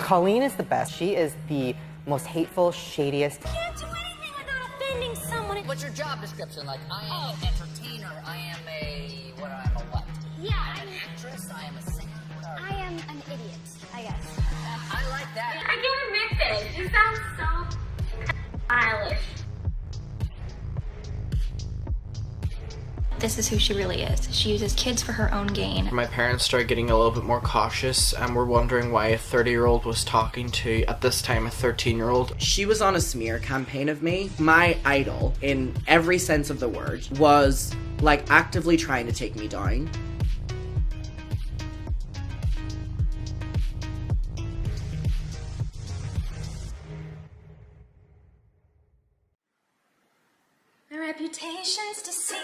Colleen is the best. She is the most hateful, shadiest. I can't do anything without offending someone. What's your job description? Like, I am an entertainer, I am a what? Yeah, I'm an actress, I am a singer. I am an idiot, I guess. I like that. I can't admit this. You sound so stylish. This is who she really is. She uses kids for her own gain. My parents started getting a little bit more cautious and were wondering why a 30-year-old was talking to, at this time, a 13-year-old. She was on a smear campaign of me. My idol, in every sense of the word, was like actively trying to take me down. My reputation's deceased.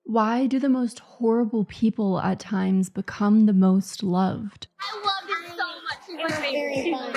Why do the most horrible people at times become the most loved? I loved it so much. It was very fun.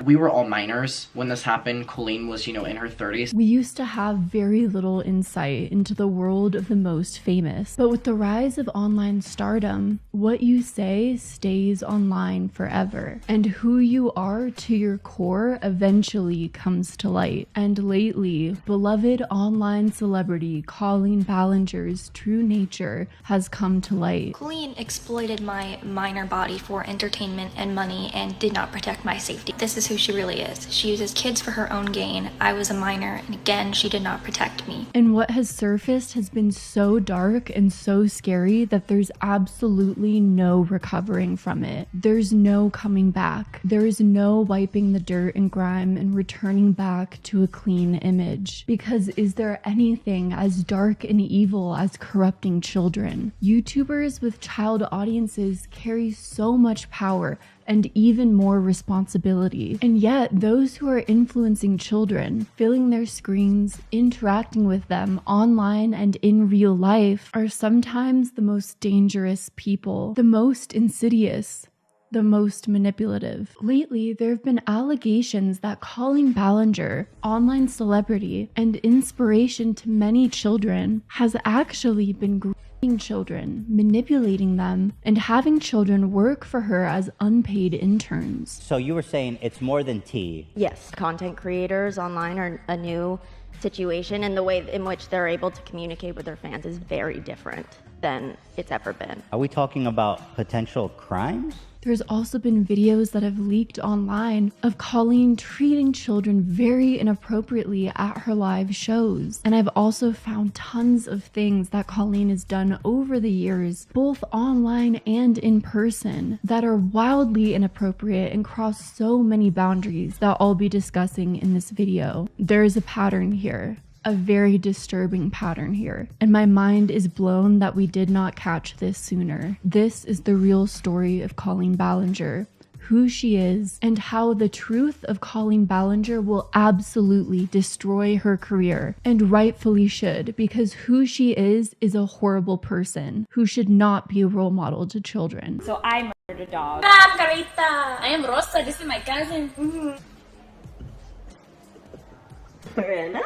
We were all minors when this happened. Colleen was, in her 30s. We used to have very little insight into the world of the most famous, but with the rise of online stardom, what you say stays online forever, and who you are to your core eventually comes to light. And lately, beloved online celebrity Colin Ballinger's true nature has come to light. Colleen exploited my minor body for entertainment and money and did not protect my safety. This is who she really is. She uses kids for her own gain. I was a minor, and again, she did not protect me. And what has surfaced has been so dark and so scary that there's absolutely no recovering from it. There's no coming back. There is no wiping the dirt and grime and returning back to a clean image. Because is there anything as dark and evil as corrupting children? YouTubers with child audiences carry so much power and even more responsibility. And yet, those who are influencing children, filling their screens, interacting with them online and in real life, are sometimes the most dangerous people, the most insidious, the most manipulative. Lately, there have been allegations that Colin Ballinger, online celebrity and inspiration to many children, has actually been grooming children, manipulating them, and having children work for her as unpaid interns. So you were saying it's more than tea. Yes, content creators online are a new situation, and the way in which they're able to communicate with their fans is very different than it's ever been. Are we talking about potential crimes? There's also been videos that have leaked online of Colleen treating children very inappropriately at her live shows. And I've also found tons of things that Colleen has done over the years, both online and in person, that are wildly inappropriate and cross so many boundaries that I'll be discussing in this video. There's a pattern here. A very disturbing pattern here, and my mind is blown that we did not catch this sooner. This is the real story of Colin Ballinger, who she is, and how the truth of Colin Ballinger will absolutely destroy her career, and rightfully should, because who she is a horrible person who should not be a role model to children. So I murdered a dog. Margarita! I am Rosa, this is my cousin. Miranda?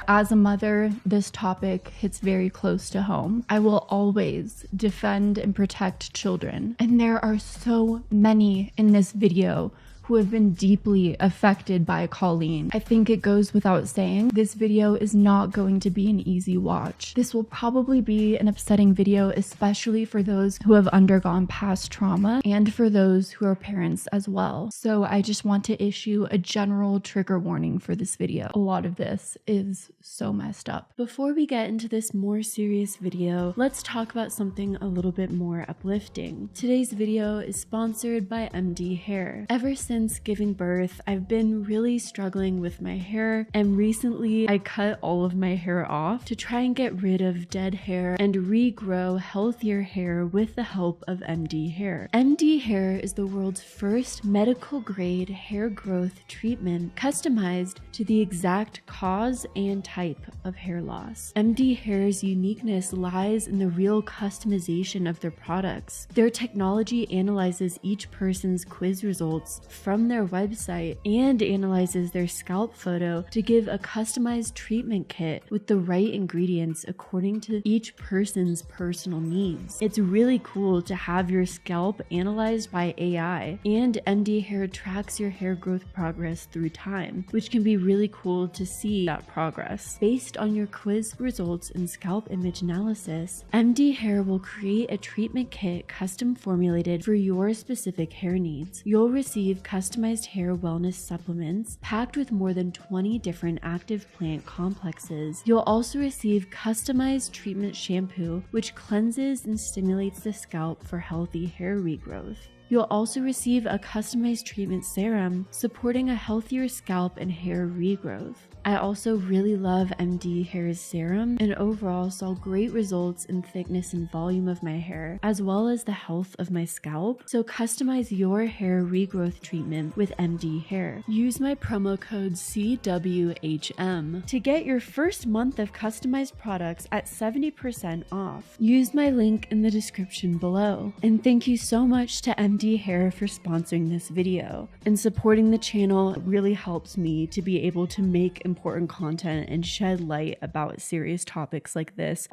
As a mother, this topic hits very close to home. I will always defend and protect children, and there are so many in this video who have been deeply affected by Colleen. I think it goes without saying, this video is not going to be an easy watch. This will probably be an upsetting video, especially for those who have undergone past trauma and for those who are parents as well. So I just want to issue a general trigger warning for this video. A lot of this is so messed up. Before we get into this more serious video, let's talk about something a little bit more uplifting. Today's video is sponsored by MD Hair. Ever since giving birth, I've been really struggling with my hair, and recently I cut all of my hair off to try and get rid of dead hair and regrow healthier hair with the help of MD Hair. MD Hair is the world's first medical grade hair growth treatment customized to the exact cause and type of hair loss. MD Hair's uniqueness lies in the real customization of their products. Their technology analyzes each person's quiz results from their website and analyzes their scalp photo to give a customized treatment kit with the right ingredients according to each person's personal needs. It's really cool to have your scalp analyzed by AI, and MD Hair tracks your hair growth progress through time, which can be really cool to see that progress. Based on your quiz results and scalp image analysis, MD Hair will create a treatment kit custom formulated for your specific hair needs. You'll receive customized hair wellness supplements packed with more than 20 different active plant complexes. You'll also receive customized treatment shampoo, which cleanses and stimulates the scalp for healthy hair regrowth. You'll also receive a customized treatment serum supporting a healthier scalp and hair regrowth. I also really love MD Hair's serum and overall saw great results in thickness and volume of my hair, as well as the health of my scalp. So customize your hair regrowth treatment with MD Hair. Use my promo code CWHM to get your first month of customized products at 70% off. Use my link in the description below. And thank you so much to MD Hair for sponsoring this video. And supporting the channel really helps me to be able to make important content and shed light about serious topics like this.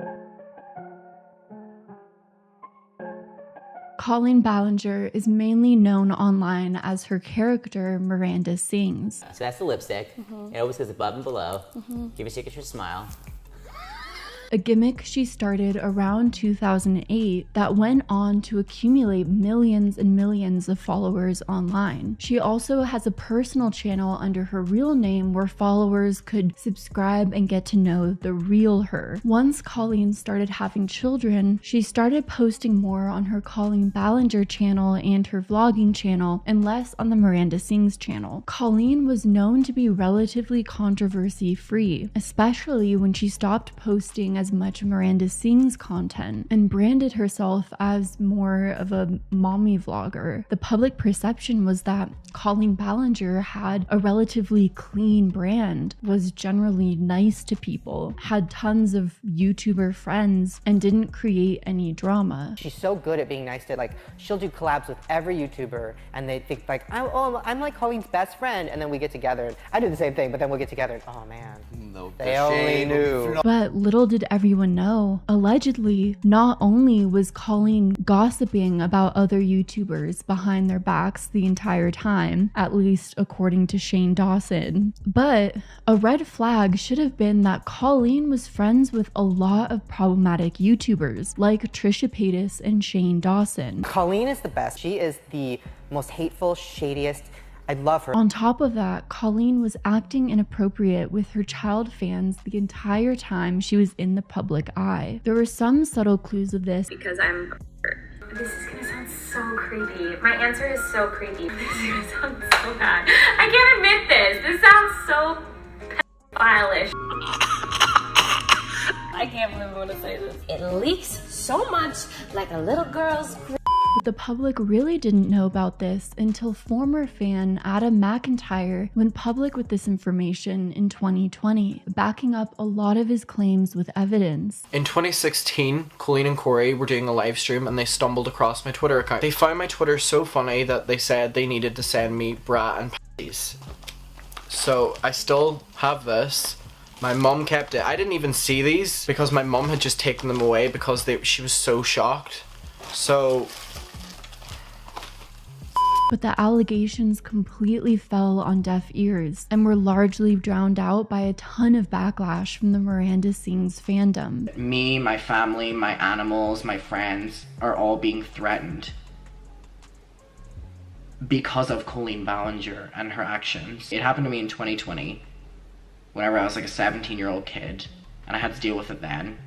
Colin Ballinger is mainly known online as her character Miranda Sings. So that's the lipstick. It always goes above and below. Give your signature smile. A gimmick she started around 2008 that went on to accumulate millions and millions of followers online. She also has a personal channel under her real name where followers could subscribe and get to know the real her. Once Colleen started having children, she started posting more on her Colin Ballinger channel and her vlogging channel, and less on the Miranda Sings channel. Colleen was known to be relatively controversy-free, especially when she stopped posting as much Miranda Sings content and branded herself as more of a mommy vlogger. The public perception was that Colin Ballinger had a relatively clean brand, was generally nice to people, had tons of YouTuber friends, and didn't create any drama. She's so good at being nice to, like, she'll do collabs with every YouTuber and they think like, I'm like Colleen's best friend, and then we get together and I do the same thing, but then we'll get together and oh man, they only knew. But little did everyone know, allegedly, not only was Colleen gossiping about other YouTubers behind their backs the entire time, at least according to Shane Dawson, but a red flag should have been that Colleen was friends with a lot of problematic YouTubers like Trisha Paytas and Shane Dawson. Colleen is the best. She is the most hateful, shadiest. I love her. On top of that, Colleen was acting inappropriate with her child fans the entire time she was in the public eye. There were some subtle clues of this. Because I'm. This is gonna sound so creepy. My answer is so creepy. This is gonna sound so bad. I can't admit this. This sounds so pedophile-ish. I can't believe I'm gonna say this. It leaks so much like a little girl's. But the public really didn't know about this until former fan Adam McIntyre went public with this information in 2020, backing up a lot of his claims with evidence. In 2016, Colleen and Corey were doing a live stream and they stumbled across my Twitter account. They found my Twitter so funny that they said they needed to send me bra and panties. So I still have this. My mum kept it. I didn't even see these because my mum had just taken them away because she was so shocked. So... But the allegations completely fell on deaf ears and were largely drowned out by a ton of backlash from the Miranda Sings fandom. Me, my family, my animals, my friends are all being threatened because of Colleen Ballinger and her actions. It happened to me in 2020, whenever I was like a 17-year-old kid, and I had to deal with it then.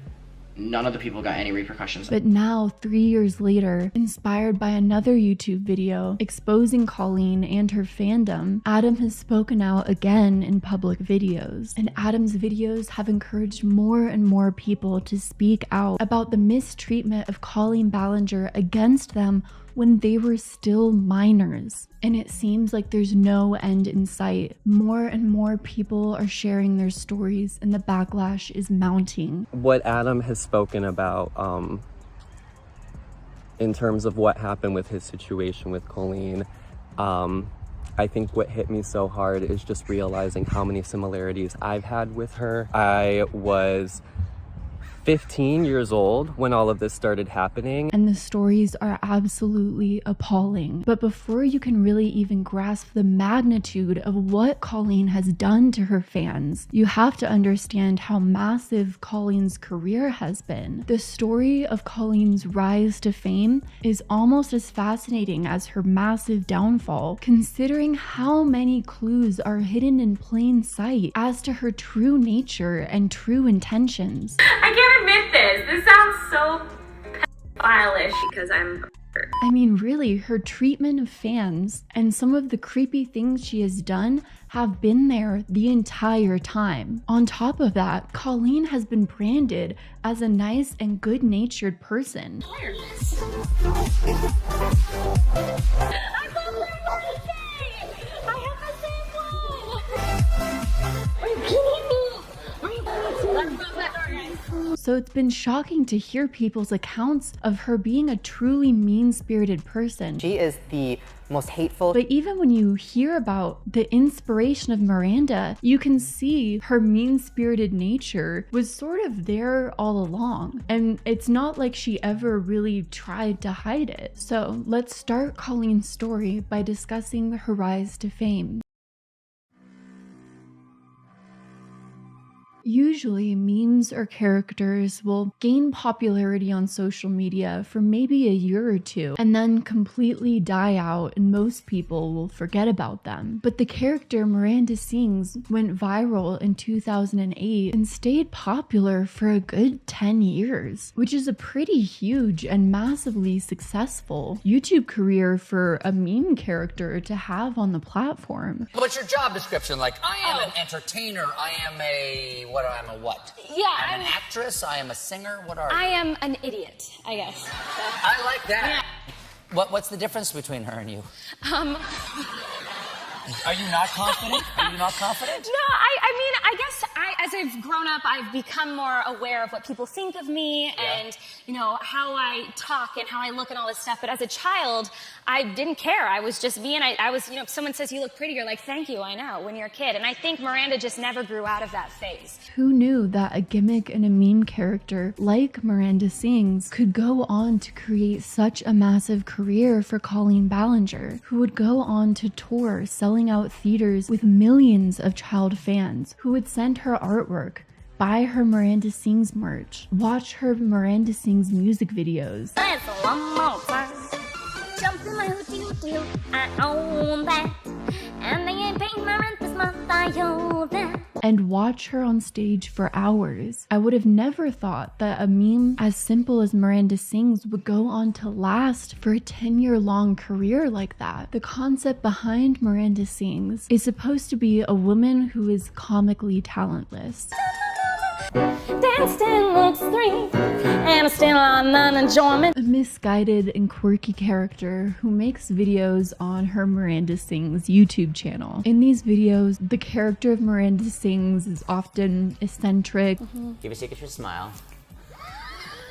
None of the people got any repercussions. But now, 3 years later, inspired by another YouTube video exposing Colleen and her fandom, Adam has spoken out again in public videos. And Adam's videos have encouraged more and more people to speak out about the mistreatment of Colleen Ballinger against them when they were still minors. And it seems like there's no end in sight. More and more people are sharing their stories and the backlash is mounting. What Adam has spoken about in terms of what happened with his situation with Colleen, I think what hit me so hard is just realizing how many similarities I've had with her. I was 15 years old when all of this started happening. And the stories are absolutely appalling. But before you can really even grasp the magnitude of what Colleen has done to her fans, you have to understand how massive Colleen's career has been. The story of Colleen's rise to fame is almost as fascinating as her massive downfall, considering how many clues are hidden in plain sight as to her true nature and true intentions. I can't admit this. This sounds so pedophile-ish because I'm. I mean, really, her treatment of fans and some of the creepy things she has done have been there the entire time. On top of that, Colleen has been branded as a nice and good-natured person. So it's been shocking to hear people's accounts of her being a truly mean-spirited person. She is the most hateful. But even when you hear about the inspiration of Miranda, you can see her mean-spirited nature was sort of there all along. And it's not like she ever really tried to hide it. So let's start Colleen's story by discussing her rise to fame. Usually, memes or characters will gain popularity on social media for maybe a year or two and then completely die out and most people will forget about them. But the character Miranda Sings went viral in 2008 and stayed popular for a good 10 years, which is a pretty huge and massively successful YouTube career for a meme character to have on the platform. What's your job description? Like, I am an entertainer, I am a... I'm a what? Yeah, I'm an actress. I am a singer. What are you? I am an idiot, I guess. I like that. Yeah. What's the difference between her and you? Are you not confident? Are you not confident? No, I mean, I guess as I've grown up, I've become more aware of what people think of me and, you know, how I talk and how I look and all this stuff. But as a child, I didn't care. I was just me, and I was, you know, if someone says you look pretty, you're like, thank you, I know, when you're a kid. And I think Miranda just never grew out of that phase. Who knew that a gimmick and a meme character like Miranda Sings could go on to create such a massive career for Colin Ballinger, who would go on to tour, selling out theaters with millions of child fans, who would send her artwork, buy her Miranda Sings merch, watch her Miranda Sings music videos. Jump in my hootie, I own that. And they ain't paying my rent this month, I own that. And watch her on stage for hours. I would have never thought that a meme as simple as Miranda Sings would go on to last for a 10-year-long career like that. The concept behind Miranda Sings is supposed to be a woman who is comically talentless. Dance still looks three, and still on enjoyment. A misguided and quirky character who makes videos on her Miranda Sings YouTube channel. In these videos, the character of Miranda Sings is often eccentric. Give a signature smile.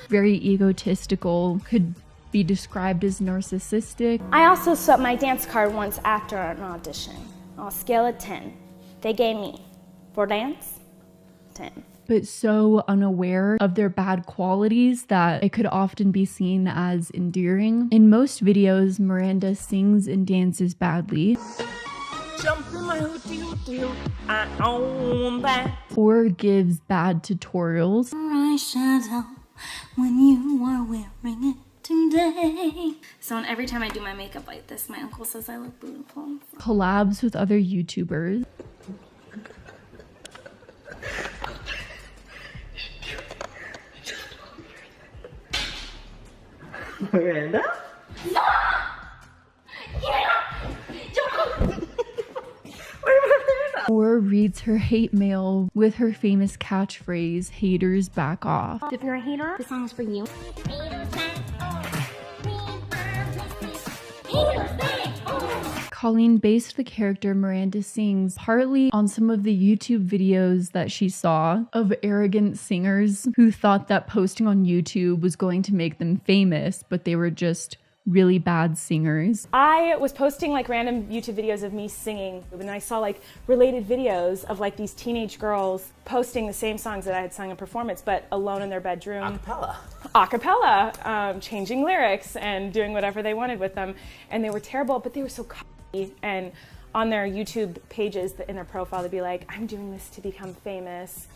Very egotistical, could be described as narcissistic. I also swept my dance card once after an audition. On a scale of 10, they gave me, for dance, 10. But so unaware of their bad qualities that it could often be seen as endearing. In most videos, Miranda sings and dances badly. Jump in my hootie, I own that. Or gives bad tutorials. Eyeshadow when you are wearing it today. So every time I do my makeup like this, my uncle says I look beautiful. Collabs with other YouTubers. Miranda? Or reads her hate mail with her famous catchphrase, haters back off. If you're a hater, this song's for you. Colleen based the character Miranda Sings partly on some of the YouTube videos that she saw of arrogant singers who thought that posting on YouTube was going to make them famous, but they were just really bad singers. I was posting like random YouTube videos of me singing, and I saw like related videos of like these teenage girls posting the same songs that I had sung in performance, but alone in their bedroom. Acapella, changing lyrics and doing whatever they wanted with them. And they were terrible, but they were so cocky. And on their YouTube pages, in their profile, they'd be like, I'm doing this to become famous.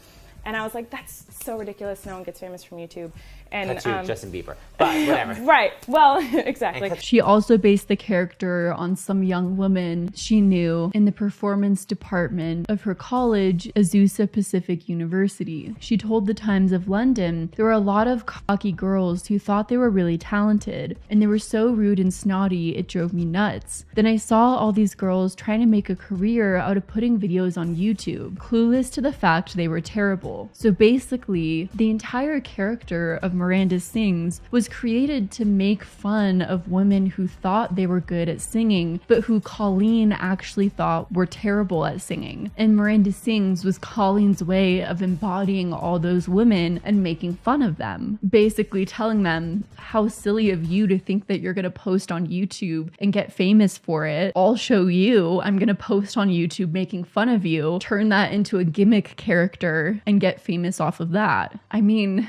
And I was like, that's so ridiculous. No one gets famous from YouTube. And That's Justin Bieber, but whatever. Right. Well, exactly. She also based the character on some young woman she knew in the performance department of her college, Azusa Pacific University. She told the Times of London there were a lot of cocky girls who thought they were really talented, and they were so rude and snotty it drove me nuts. Then I saw all these girls trying to make a career out of putting videos on YouTube, clueless to the fact they were terrible. So basically, the entire character of Miranda Sings was created to make fun of women who thought they were good at singing, but who Colleen actually thought were terrible at singing. And Miranda Sings was Colleen's way of embodying all those women and making fun of them. Basically telling them, how silly of you to think that you're gonna post on YouTube and get famous for it. I'll show you. I'm gonna post on YouTube making fun of you, turn that into a gimmick character and get famous off of that. I mean,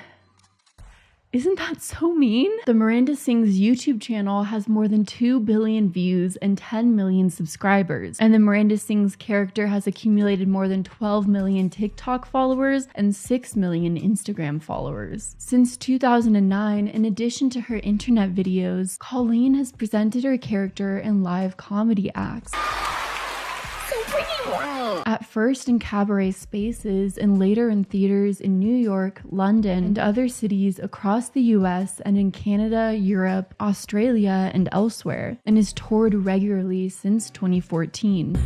isn't that so mean? The Miranda Sings YouTube channel has more than 2 billion views and 10 million subscribers. And the Miranda Sings character has accumulated more than 12 million TikTok followers and 6 million Instagram followers. Since 2009, in addition to her internet videos, Colleen has presented her character in live comedy acts. At first in cabaret spaces and later in theaters in New York, London, and other cities across the US and in Canada, Europe, Australia, and elsewhere, and is toured regularly since 2014.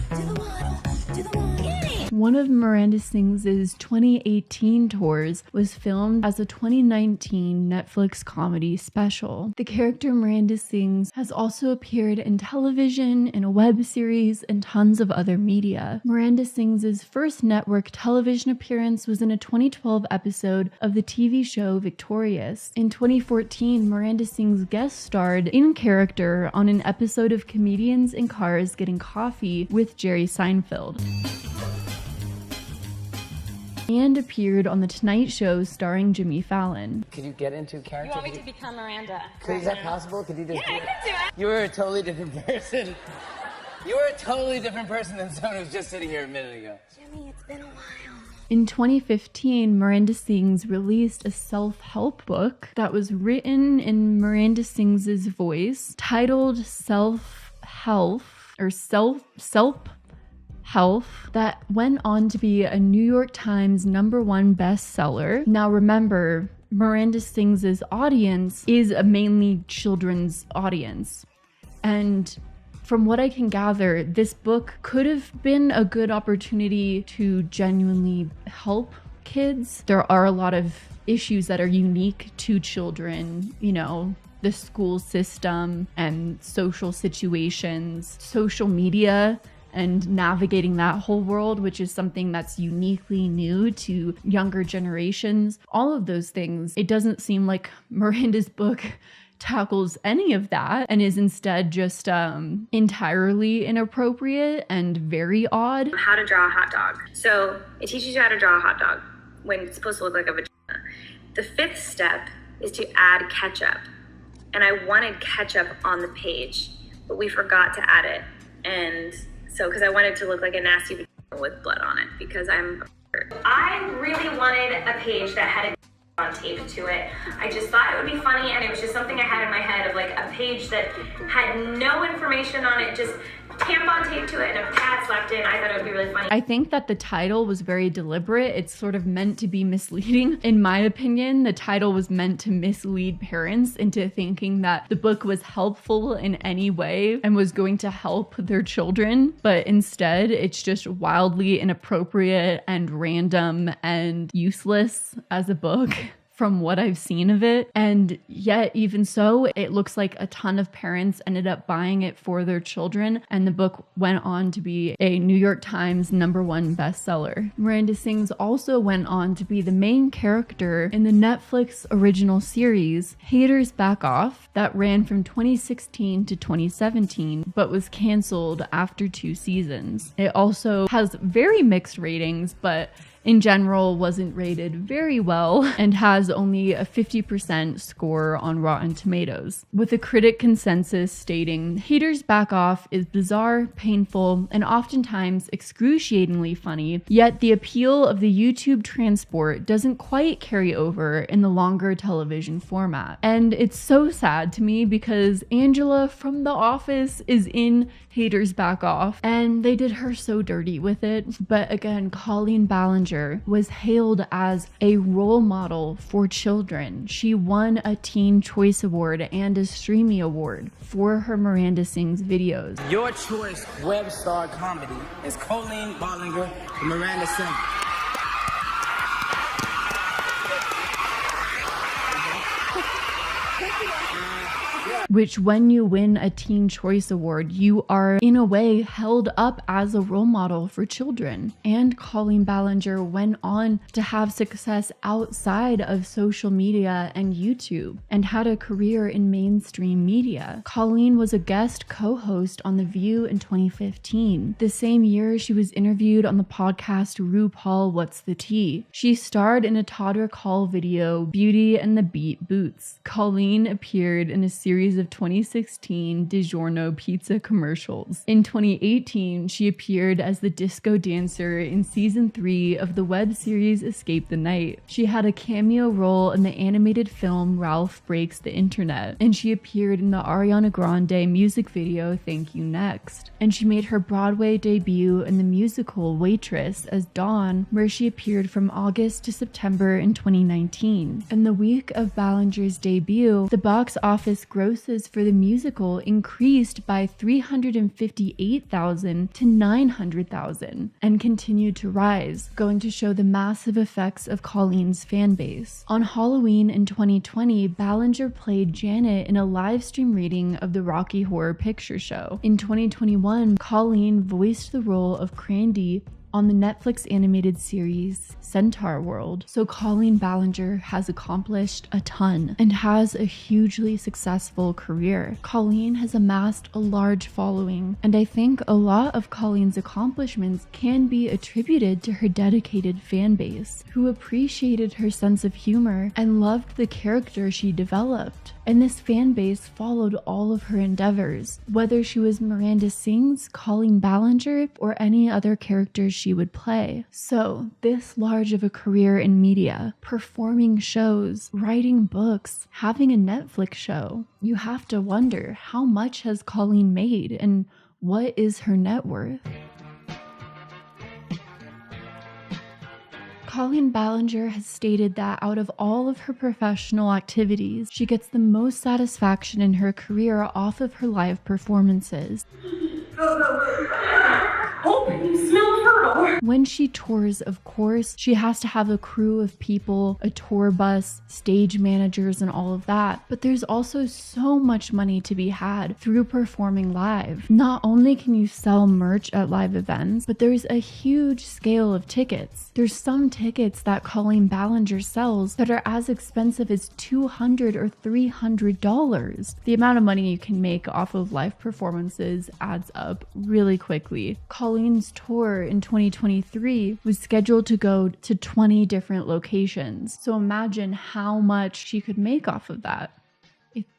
One of Miranda Sings' 2018 tours was filmed as a 2019 Netflix comedy special. The character Miranda Sings has also appeared in television, in a web series, and tons of other media. Miranda Sings' first network television appearance was in a 2012 episode of the TV show Victorious. In 2014, Miranda Sings guest starred in character on an episode of Comedians in Cars Getting Coffee with Jerry Seinfeld, and appeared on The Tonight Show starring Jimmy Fallon. Could you get into character? You want me to become Miranda? Is that possible? Could you just Yeah, I can do it. You were a totally different person. You were a totally different person than someone who was just sitting here a minute ago. Jimmy, it's been a while. In 2015, Miranda Sings released a self-help book that was written in Miranda Sings' voice, titled Self-Health, or Self-Health, that went on to be a New York Times #1 bestseller. Now remember, Miranda Sings' audience is a mainly children's audience. And from what I can gather, this book could have been a good opportunity to genuinely help kids. There are a lot of issues that are unique to children, you know, the school system and social situations, social media, and navigating that whole world, which is something that's uniquely new to younger generations. All of those things, it doesn't seem like Miranda's book tackles any of that and is instead just entirely inappropriate and very odd. How to draw a hot dog. So it teaches you how to draw a hot dog when it's supposed to look like a vagina. The 5th step is to add ketchup. And I wanted ketchup on the page, but we forgot to add it. And so, because I wanted to look like a nasty vagina with blood on it, because I really wanted a page that had a on tape to it. I just thought it would be funny, and it was just something I had in my head of like a page that had no information on it, just tampon tape to it and a pad slapped in. I thought it would be really funny. I think that the title was very deliberate. It's sort of meant to be misleading. In my opinion, the title was meant to mislead parents into thinking that the book was helpful in any way and was going to help their children. But instead, it's just wildly inappropriate and random and useless as a book. from what I've seen of it. And yet, even so, it looks like a ton of parents ended up buying it for their children. And the book went on to be a New York Times #1 bestseller. Miranda Sings also went on to be the main character in the Netflix original series Haters Back Off that ran from 2016 to 2017, but was canceled after 2 seasons. It also has very mixed ratings, but in general wasn't rated very well and has only a 50% score on Rotten Tomatoes, with a critic consensus stating Haters Back Off is bizarre, painful, and oftentimes excruciatingly funny, yet the appeal of the YouTube transport doesn't quite carry over in the longer television format. And it's so sad to me because Angela from The Office is in Haters Back Off, and they did her so dirty with it. But again, Colleen Ballinger was hailed as a role model for children. She won a Teen Choice Award and a Streamy Award for her Miranda Sings videos. Your choice web star comedy is Colin Ballinger and Miranda Sings. Which, when you win a Teen Choice Award, you are in a way held up as a role model for children. And Colleen Ballinger went on to have success outside of social media and YouTube and had a career in mainstream media. Colleen was a guest co-host on The View in 2015. The same year, she was interviewed on the podcast RuPaul What's the Tea. She starred in a Todrick Hall video, Beauty and the Beat Boots. Colleen appeared in a series of 2016 DiGiorno pizza commercials. In 2018, she appeared as the disco dancer in season 3 of the web series Escape the Night. She had a cameo role in the animated film Ralph Breaks the Internet, and she appeared in the Ariana Grande music video Thank You Next. And she made her Broadway debut in the musical Waitress as Dawn, where she appeared from August to September in 2019. In the week of Ballinger's debut, the box office grosses for the musical increased by 358,000 to 900,000 and continued to rise, going to show the massive effects of Colleen's fan base. On Halloween in 2020, Ballinger played Janet in a live stream reading of the Rocky Horror Picture Show. In 2021, Colleen voiced the role of Crandy on the Netflix animated series Centaur World. So Colleen Ballinger has accomplished a ton and has a hugely successful career. Colleen has amassed a large following, and I think a lot of Colleen's accomplishments can be attributed to her dedicated fan base, who appreciated her sense of humor and loved the character she developed. And this fan base followed all of her endeavors, whether she was Miranda Sings, Colleen Ballinger, or any other characters she would play. So, this large of a career in media, performing shows, writing books, having a Netflix show, you have to wonder, how much has Colleen made and what is her net worth? Colleen Ballinger has stated that out of all of her professional activities, she gets the most satisfaction in her career off of her live performances. When she tours, of course, she has to have a crew of people, a tour bus, stage managers, and all of that. But there's also so much money to be had through performing live. Not only can you sell merch at live events, but there's a huge scale of tickets. There's some tickets that Colleen Ballinger sells that are as expensive as $200 or $300. The amount of money you can make off of live performances adds up really quickly. Colleen's tour in 2023 was scheduled to go to 20 different locations. So imagine how much she could make off of that.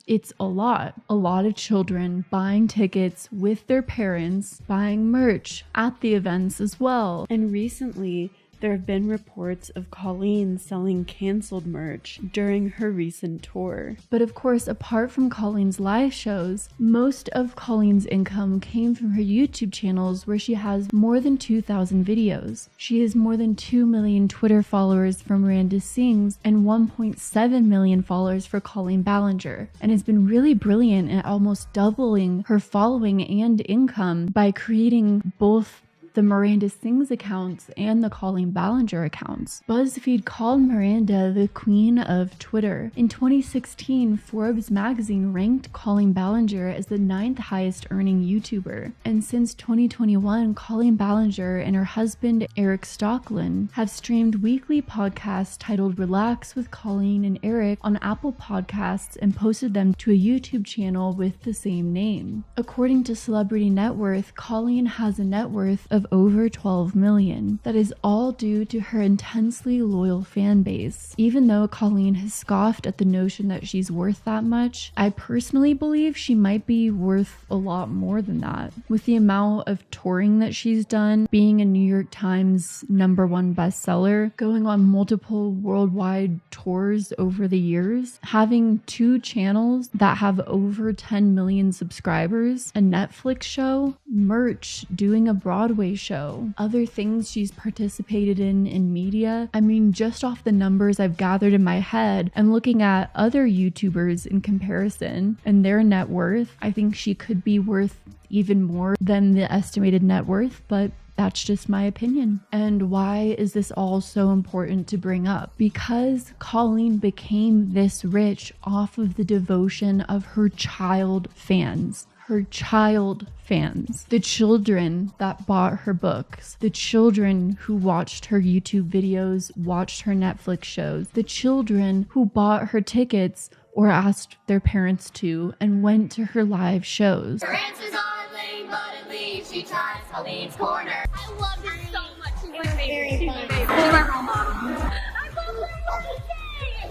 It's a lot. A lot of children buying tickets with their parents, buying merch at the events as well. And recently, there have been reports of Colleen selling canceled merch during her recent tour. But of course, apart from Colleen's live shows, most of Colleen's income came from her YouTube channels, where she has more than 2,000 videos. She has more than 2 million Twitter followers for Miranda Sings and 1.7 million followers for Colleen Ballinger, and has been really brilliant at almost doubling her following and income by creating both the Miranda Sings accounts and the Colin Ballinger accounts. BuzzFeed called Miranda the queen of Twitter. In 2016, Forbes magazine ranked Colin Ballinger as the 9th highest earning YouTuber. And since 2021, Colin Ballinger and her husband Eric Stocklin have streamed weekly podcasts titled Relax with Colleen and Eric on Apple Podcasts and posted them to a YouTube channel with the same name. According to Celebrity Net Worth, Colleen has a net worth of over $12 million. That is all due to her intensely loyal fan base. Even though Colleen has scoffed at the notion that she's worth that much, I personally believe she might be worth a lot more than that. With the amount of touring that she's done, being a New York Times #1 bestseller, going on multiple worldwide tours over the years, having 2 channels that have over 10 million subscribers, a Netflix show, merch, doing a Broadway show, other things she's participated in media. I mean, just off the numbers I've gathered in my head and looking at other YouTubers in comparison and their net worth, I think she could be worth even more than the estimated net worth, but that's just my opinion. And why is this all so important to bring up? Because Colleen became this rich off of the devotion of her child fans. Her child fans, the children that bought her books, the children who watched her YouTube videos, watched her Netflix shows, the children who bought her tickets or asked their parents to and went to her live shows. Her answers are lame, but at least she tries. Colleen's Corner. I love her so much. She's my favorite. She's my role model. I love her.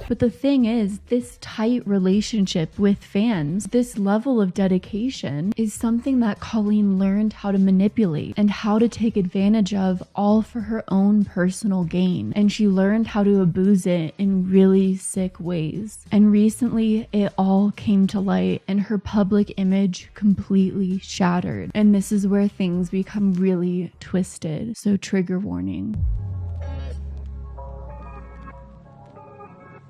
But the thing is, this tight relationship with fans, this level of dedication, is something that Colleen learned how to manipulate and how to take advantage of, all for her own personal gain. And she learned how to abuse it in really sick ways. And recently, it all came to light and her public image completely shattered. And this is where things become really twisted. So trigger warning.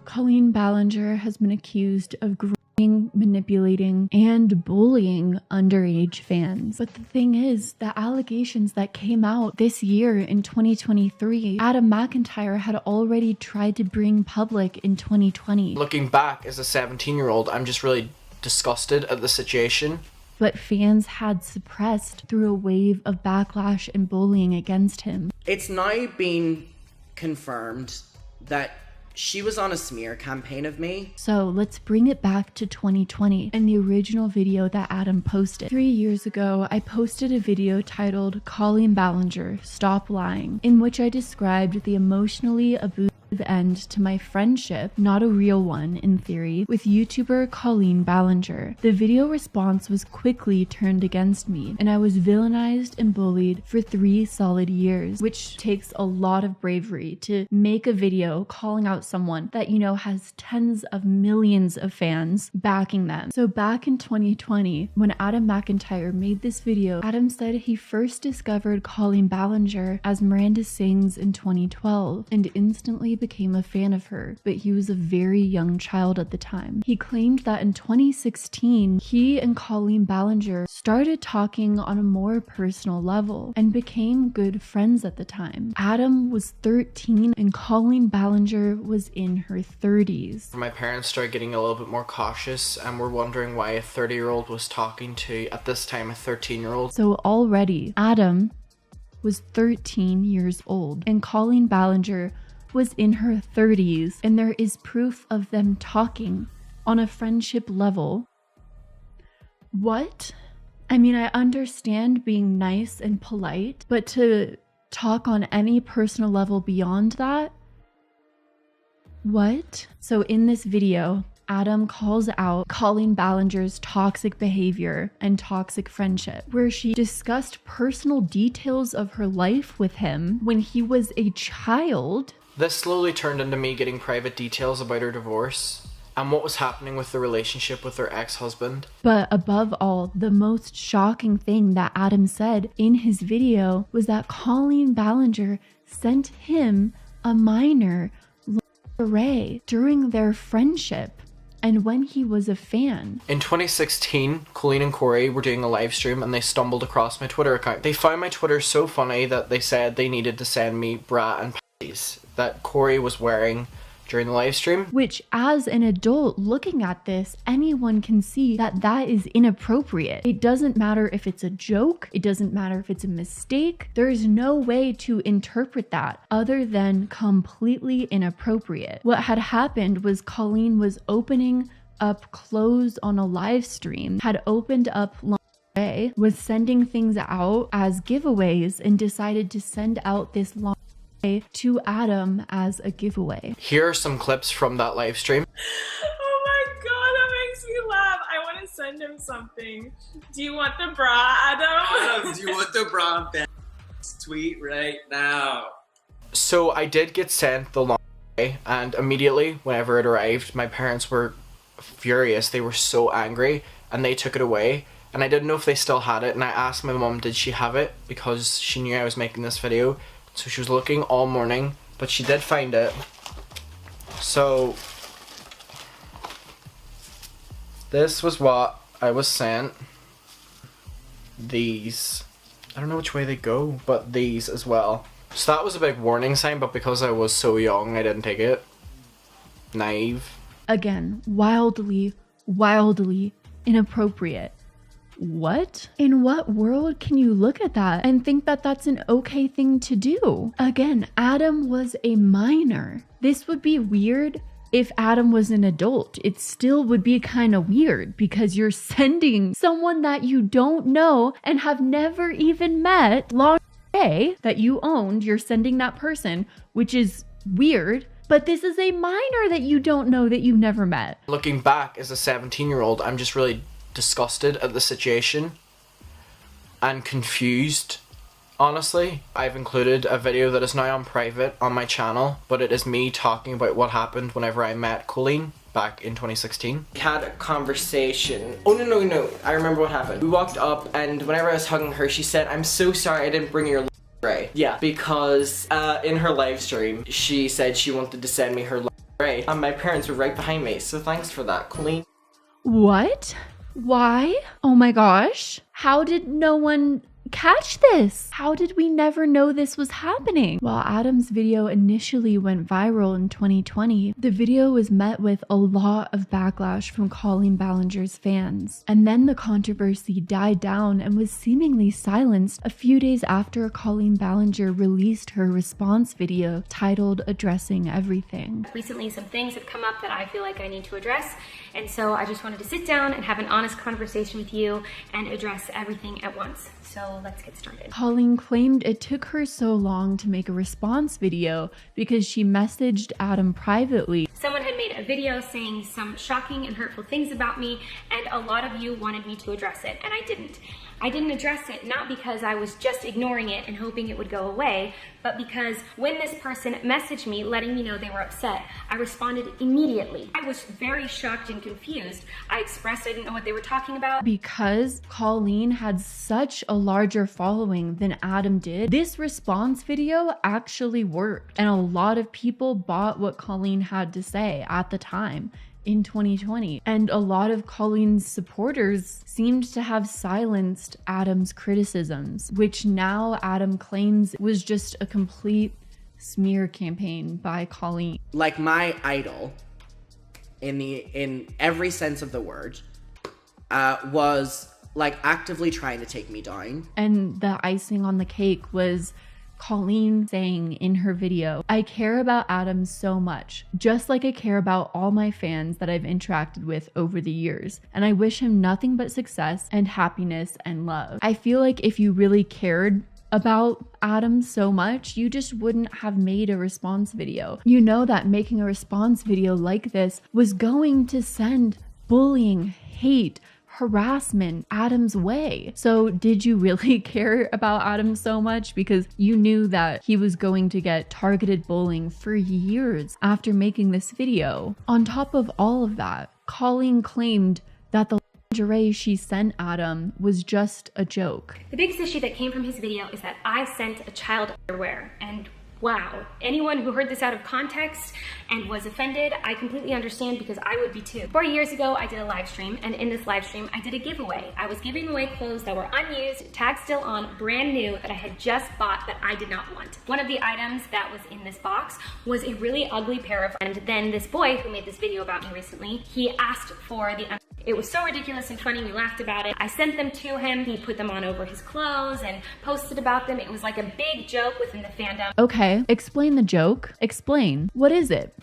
Colin Ballinger has been accused of grooming, manipulating, and bullying underage fans. But the thing is, the allegations that came out this year in 2023, Adam McIntyre had already tried to bring public in 2020. Looking back as a 17-year-old, I'm just really disgusted at the situation. But fans had suppressed through a wave of backlash and bullying against him. It's now been confirmed that she was on a smear campaign of me. So let's bring it back to 2020 and the original video that Adam posted. 3 years ago, I posted a video titled Colin Ballinger, Stop Lying, in which I described the emotionally abusive end to my friendship, not a real one in theory, with YouTuber Colin Ballinger. The video response was quickly turned against me, and I was villainized and bullied for 3 solid years, which takes a lot of bravery to make a video calling out someone that you know has tens of millions of fans backing them. So back in 2020, when Adam McIntyre made this video, Adam said he first discovered Colin Ballinger as Miranda Sings in 2012 and instantly became a fan of her, but he was a very young child at the time. He claimed that in 2016, he and Colin Ballinger started talking on a more personal level and became good friends at the time. Adam was 13 and Colin Ballinger was in her 30s. My parents started getting a little bit more cautious and were wondering why a 30-year-old was talking to, at this time, a 13-year-old. So already, Adam was 13 years old and Colin Ballinger was in her 30s, and there is proof of them talking on a friendship level. What? I mean, I understand being nice and polite, but to talk on any personal level beyond that? What? So in this video, Adam calls out Colin Ballinger's toxic behavior and toxic friendship, where she discussed personal details of her life with him when he was a child. This slowly turned into me getting private details about her divorce and what was happening with the relationship with her ex-husband. But above all, the most shocking thing that Adam said in his video was that Colin Ballinger sent him a minor lingerie during their friendship. and when he was a fan. In 2016, Colleen and Corey were doing a live stream and they stumbled across my Twitter account. They found my Twitter so funny that they said they needed to send me bra and panties that Corey was wearing during the live stream. Which, as an adult looking at this, anyone can see that that is inappropriate. It doesn't matter if it's a joke, it doesn't matter if it's a mistake. There is no way to interpret that other than completely inappropriate. What had happened was Colleen was opening up clothes on a live stream, had opened up lingerie, was sending things out as giveaways, and decided to send out this lingerie to Adam as a giveaway. Here are some clips from that live stream. Oh my god, that makes me laugh. I want to send him something. Do you want the bra, Adam? Do you want the bra? Tweet right now. So I did get sent the lingerie, and immediately whenever it arrived, my parents were furious. They were so angry and they took it away. And I didn't know if they still had it, and I asked my mom, did she have it? Because she knew I was making this video. So she was looking all morning, but she did find it. So this was what I was sent. These, I don't know which way they go, but these as well. So that was a big warning sign, but because I was so young, I didn't take it. Naive. Again, wildly, wildly inappropriate. What? In what world can you look at that and think that that's an okay thing to do? Again, Adam was a minor. This would be weird if Adam was an adult. It still would be kind of weird because you're sending someone that you don't know and have never even met lingerie that you owned. You're sending that person, which is weird. But this is a minor that you don't know, that you've never met. Looking back as a 17-year-old, I'm just really disgusted at the situation and confused, honestly. I've included a video that is now on private on my channel, but it is me talking about what happened whenever I met Colleen back in 2016. We had a conversation. Oh no, I remember what happened. We walked up and whenever I was hugging her, she said, "I'm so sorry I didn't bring your lingerie." Yeah, because in her live stream, she said she wanted to send me her lingerie. And my parents were right behind me, so thanks for that, Colleen. What? Why? Oh my gosh. How did no one catch this? How did we never know this was happening? While Adam's video initially went viral in 2020, the video was met with a lot of backlash from Colin Ballinger's fans. And then the controversy died down and was seemingly silenced a few days after Colin Ballinger released her response video titled Addressing Everything. Recently, some things have come up that I feel like I need to address, and so I just wanted to sit down and have an honest conversation with you and address everything at once. So let's get started. Colleen claimed it took her so long to make a response video because she messaged Adam privately. Someone had made a video saying some shocking and hurtful things about me, and a lot of you wanted me to address it, and I didn't. I didn't address it, not because I was just ignoring it and hoping it would go away, but because when this person messaged me letting me know they were upset, I responded immediately. I was very shocked and confused. I expressed I didn't know what they were talking about. Because Colleen had such a larger following than Adam did, this response video actually worked, and a lot of people bought what Colleen had to say at the time. In 2020, and a lot of Colleen's supporters seemed to have silenced Adam's criticisms, which now Adam claims was just a complete smear campaign by Colleen. Like my idol, in every sense of the word, was like actively trying to take me down. And the icing on the cake was Colleen saying in her video, "I care about Adam so much, just like I care about all my fans that I've interacted with over the years, and I wish him nothing but success and happiness and love." I feel like if you really cared about Adam so much, you just wouldn't have made a response video. You know that making a response video like this was going to send bullying, hate, harassment Adam's way. So did you really care about Adam so much? Because you knew that he was going to get targeted bullying for years after making this video. On top of all of that, Colleen claimed that the lingerie she sent Adam was just a joke. The biggest issue that came from his video is that I sent a child underwear, and wow, anyone who heard this out of context and was offended, I completely understand because I would be too. 4 years ago, I did a live stream, and in this live stream, I did a giveaway. I was giving away clothes that were unused, tagged still on, brand new, that I had just bought that I did not want. One of the items that was in this box was a really ugly pair of, and then this boy who made this video about me recently, he asked for the, it was so ridiculous and funny, we laughed about it. I sent them to him, he put them on over his clothes and posted about them. It was like a big joke within the fandom. Okay, explain the joke. Explain. What is it?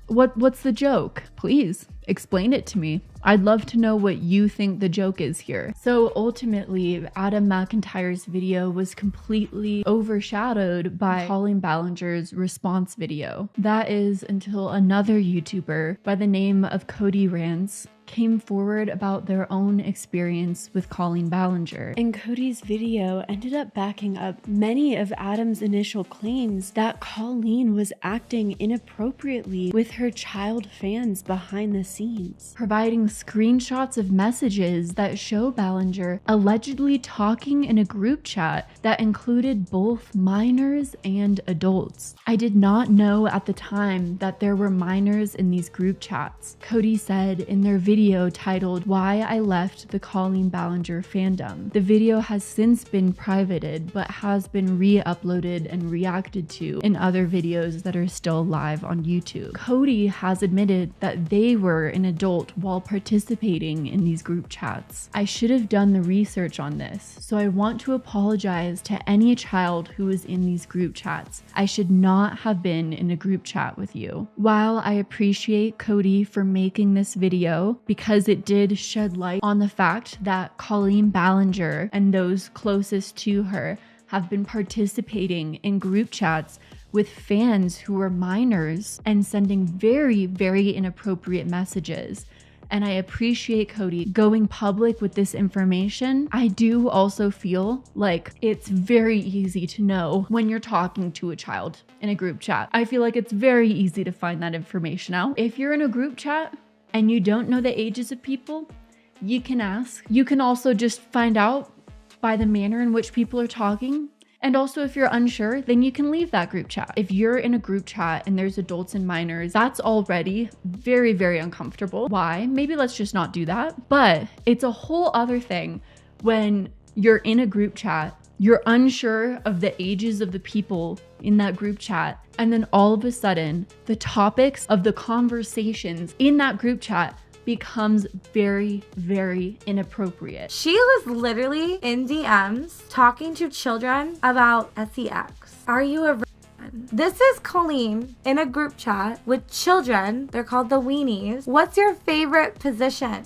What's the joke? Please explain it to me. I'd love to know what you think the joke is here. So ultimately, Adam McIntyre's video was completely overshadowed by Colin Ballinger's response video. That is until another YouTuber by the name of Cody Rants came forward about their own experience with Colin Ballinger. And Cody's video ended up backing up many of Adam's initial claims that Colleen was acting inappropriately with her child fans behind the scenes, providing screenshots of messages that show Ballinger allegedly talking in a group chat that included both minors and adults. I did not know at the time that there were minors in these group chats. Cody said in their video titled "Why I Left the Colin Ballinger Fandom." The video has since been privated but has been re-uploaded and reacted to in other videos that are still live on YouTube. Cody has admitted that they were an adult while participating in these group chats. I should have done the research on this, so I want to apologize to any child who was in these group chats. I should not have been in a group chat with you. While I appreciate Cody for making this video, because it did shed light on the fact that Colleen Ballinger and those closest to her have been participating in group chats with fans who are minors and sending very, very inappropriate messages. And I appreciate Cody going public with this information. I do also feel like it's very easy to know when you're talking to a child in a group chat. I feel like it's very easy to find that information out. If you're in a group chat and you don't know the ages of people, you can ask. You can also just find out by the manner in which people are talking. And also, if you're unsure, then you can leave that group chat. If you're in a group chat and there's adults and minors, that's already very, very uncomfortable. Why? Maybe let's just not do that. But it's a whole other thing when you're in a group chat, you're unsure of the ages of the people in that group chat, and then all of a sudden, the topics of the conversations in that group chat becomes very, very inappropriate. She was literally in DMs talking to children about sex. Are you a virgin? This is Colleen in a group chat with children. They're called the weenies. What's your favorite position?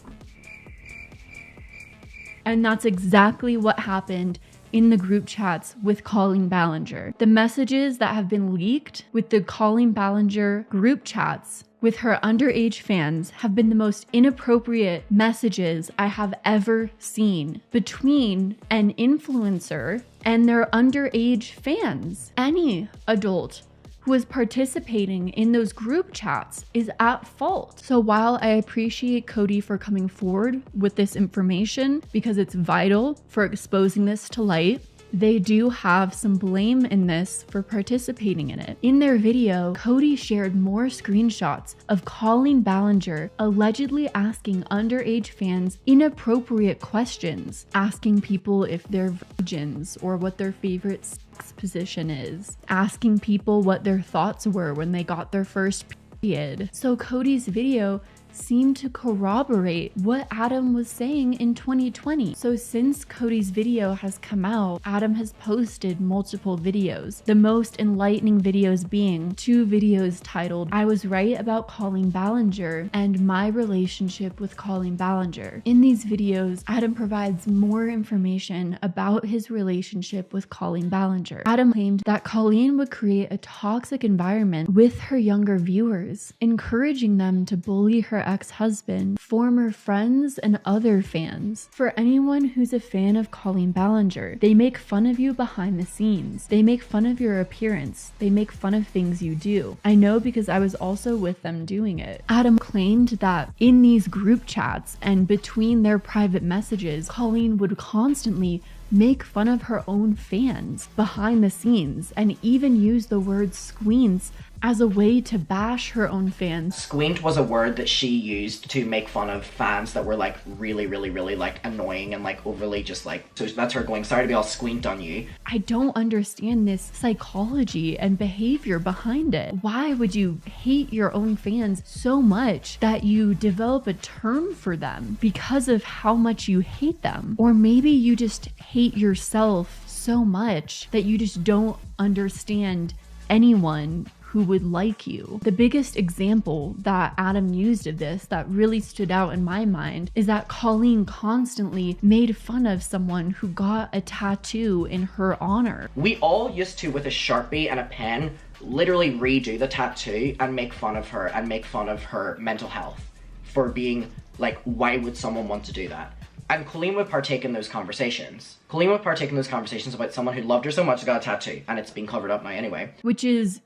And that's exactly what happened in the group chats with Colin Ballinger. The messages that have been leaked with the Colin Ballinger group chats with her underage fans have been the most inappropriate messages I have ever seen between an influencer and their underage fans. Any adult who is participating in those group chats is at fault. So while I appreciate Cody for coming forward with this information because it's vital for exposing this to light, they do have some blame in this for participating in it. In their video, Cody shared more screenshots of Colin Ballinger allegedly asking underage fans inappropriate questions, asking people if they're virgins or what their favorite sex position is, asking people what their thoughts were when they got their first period. So Cody's video seemed to corroborate what Adam was saying in 2020. So since Cody's video has come out, Adam has posted multiple videos, the most enlightening videos being 2 videos titled "I Was Right About Colin Ballinger" and "My Relationship with Colin Ballinger." In these videos, Adam provides more information about his relationship with Colin Ballinger. Adam claimed that Colleen would create a toxic environment with her younger viewers, encouraging them to bully her ex-husband, former friends, and other fans. For anyone who's a fan of Colin Ballinger, they make fun of you behind the scenes. They make fun of your appearance. They make fun of things you do. I know because I was also with them doing it. Adam claimed that in these group chats and between their private messages, Colleen would constantly make fun of her own fans behind the scenes and even use the word squeens as a way to bash her own fans. Squeent was a word that she used to make fun of fans that were like really like annoying and like overly just like, so that's her going, sorry to be all squeent on you. I don't understand this psychology and behavior behind it. Why would you hate your own fans so much that you develop a term for them because of how much you hate them? Or maybe you just hate yourself so much that you just don't understand anyone who would like you. The biggest example that Adam used of this that really stood out in my mind is that Colleen constantly made fun of someone who got a tattoo in her honor. We all used to, with a Sharpie and a pen, literally redo the tattoo and make fun of her and make fun of her mental health for being like, why would someone want to do that? And Colleen would partake in those conversations. Colleen would partake in those conversations about someone who loved her so much got a tattoo, and it's been covered up now anyway. Which is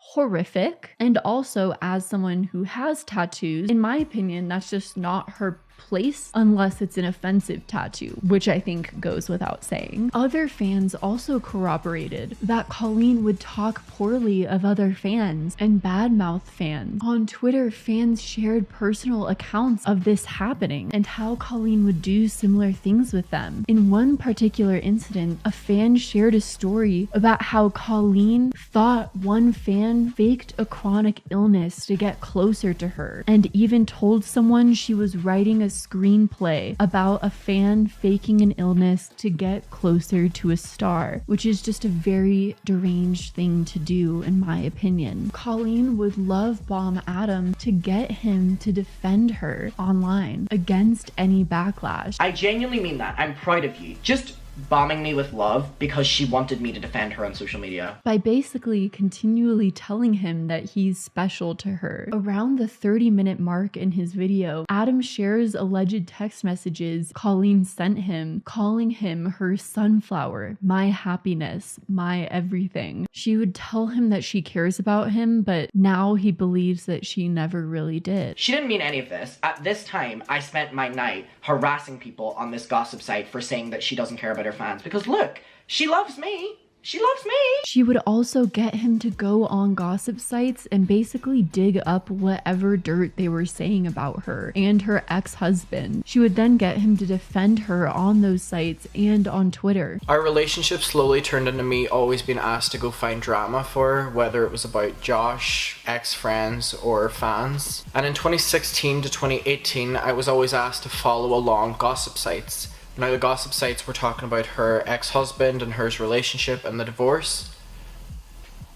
horrific. And also, as someone who has tattoos, in my opinion, that's just not her place unless it's an offensive tattoo, which I think goes without saying. Other fans also corroborated that Colleen would talk poorly of other fans and badmouth fans. On Twitter, fans shared personal accounts of this happening and how Colleen would do similar things with them. In one particular incident, a fan shared a story about how Colleen thought one fan faked a chronic illness to get closer to her, and even told someone she was writing a screenplay about a fan faking an illness to get closer to a star, which is just a very deranged thing to do in my opinion. Colleen would love bomb Adam to get him to defend her online against any backlash. I genuinely mean that. I'm proud of you. Just bombing me with love because she wanted me to defend her on social media. By basically continually telling him that he's special to her. Around the 30-minute mark in his video, Adam shares alleged text messages Colleen sent him, calling him her sunflower, my happiness, my everything. She would tell him that she cares about him, but now he believes that she never really did. She didn't mean any of this. At this time, I spent my night harassing people on this gossip site for saying that she doesn't care about her fans, because look, she loves me. She loves me. She would also get him to go on gossip sites and basically dig up whatever dirt they were saying about her and her ex-husband. She would then get him to defend her on those sites and on Twitter. Our relationship slowly turned into me always being asked to go find drama for her, whether it was about Josh, ex-friends, or fans. And in 2016 to 2018, I was always asked to follow along gossip sites. Now the gossip sites were talking about her ex-husband and hers relationship and the divorce.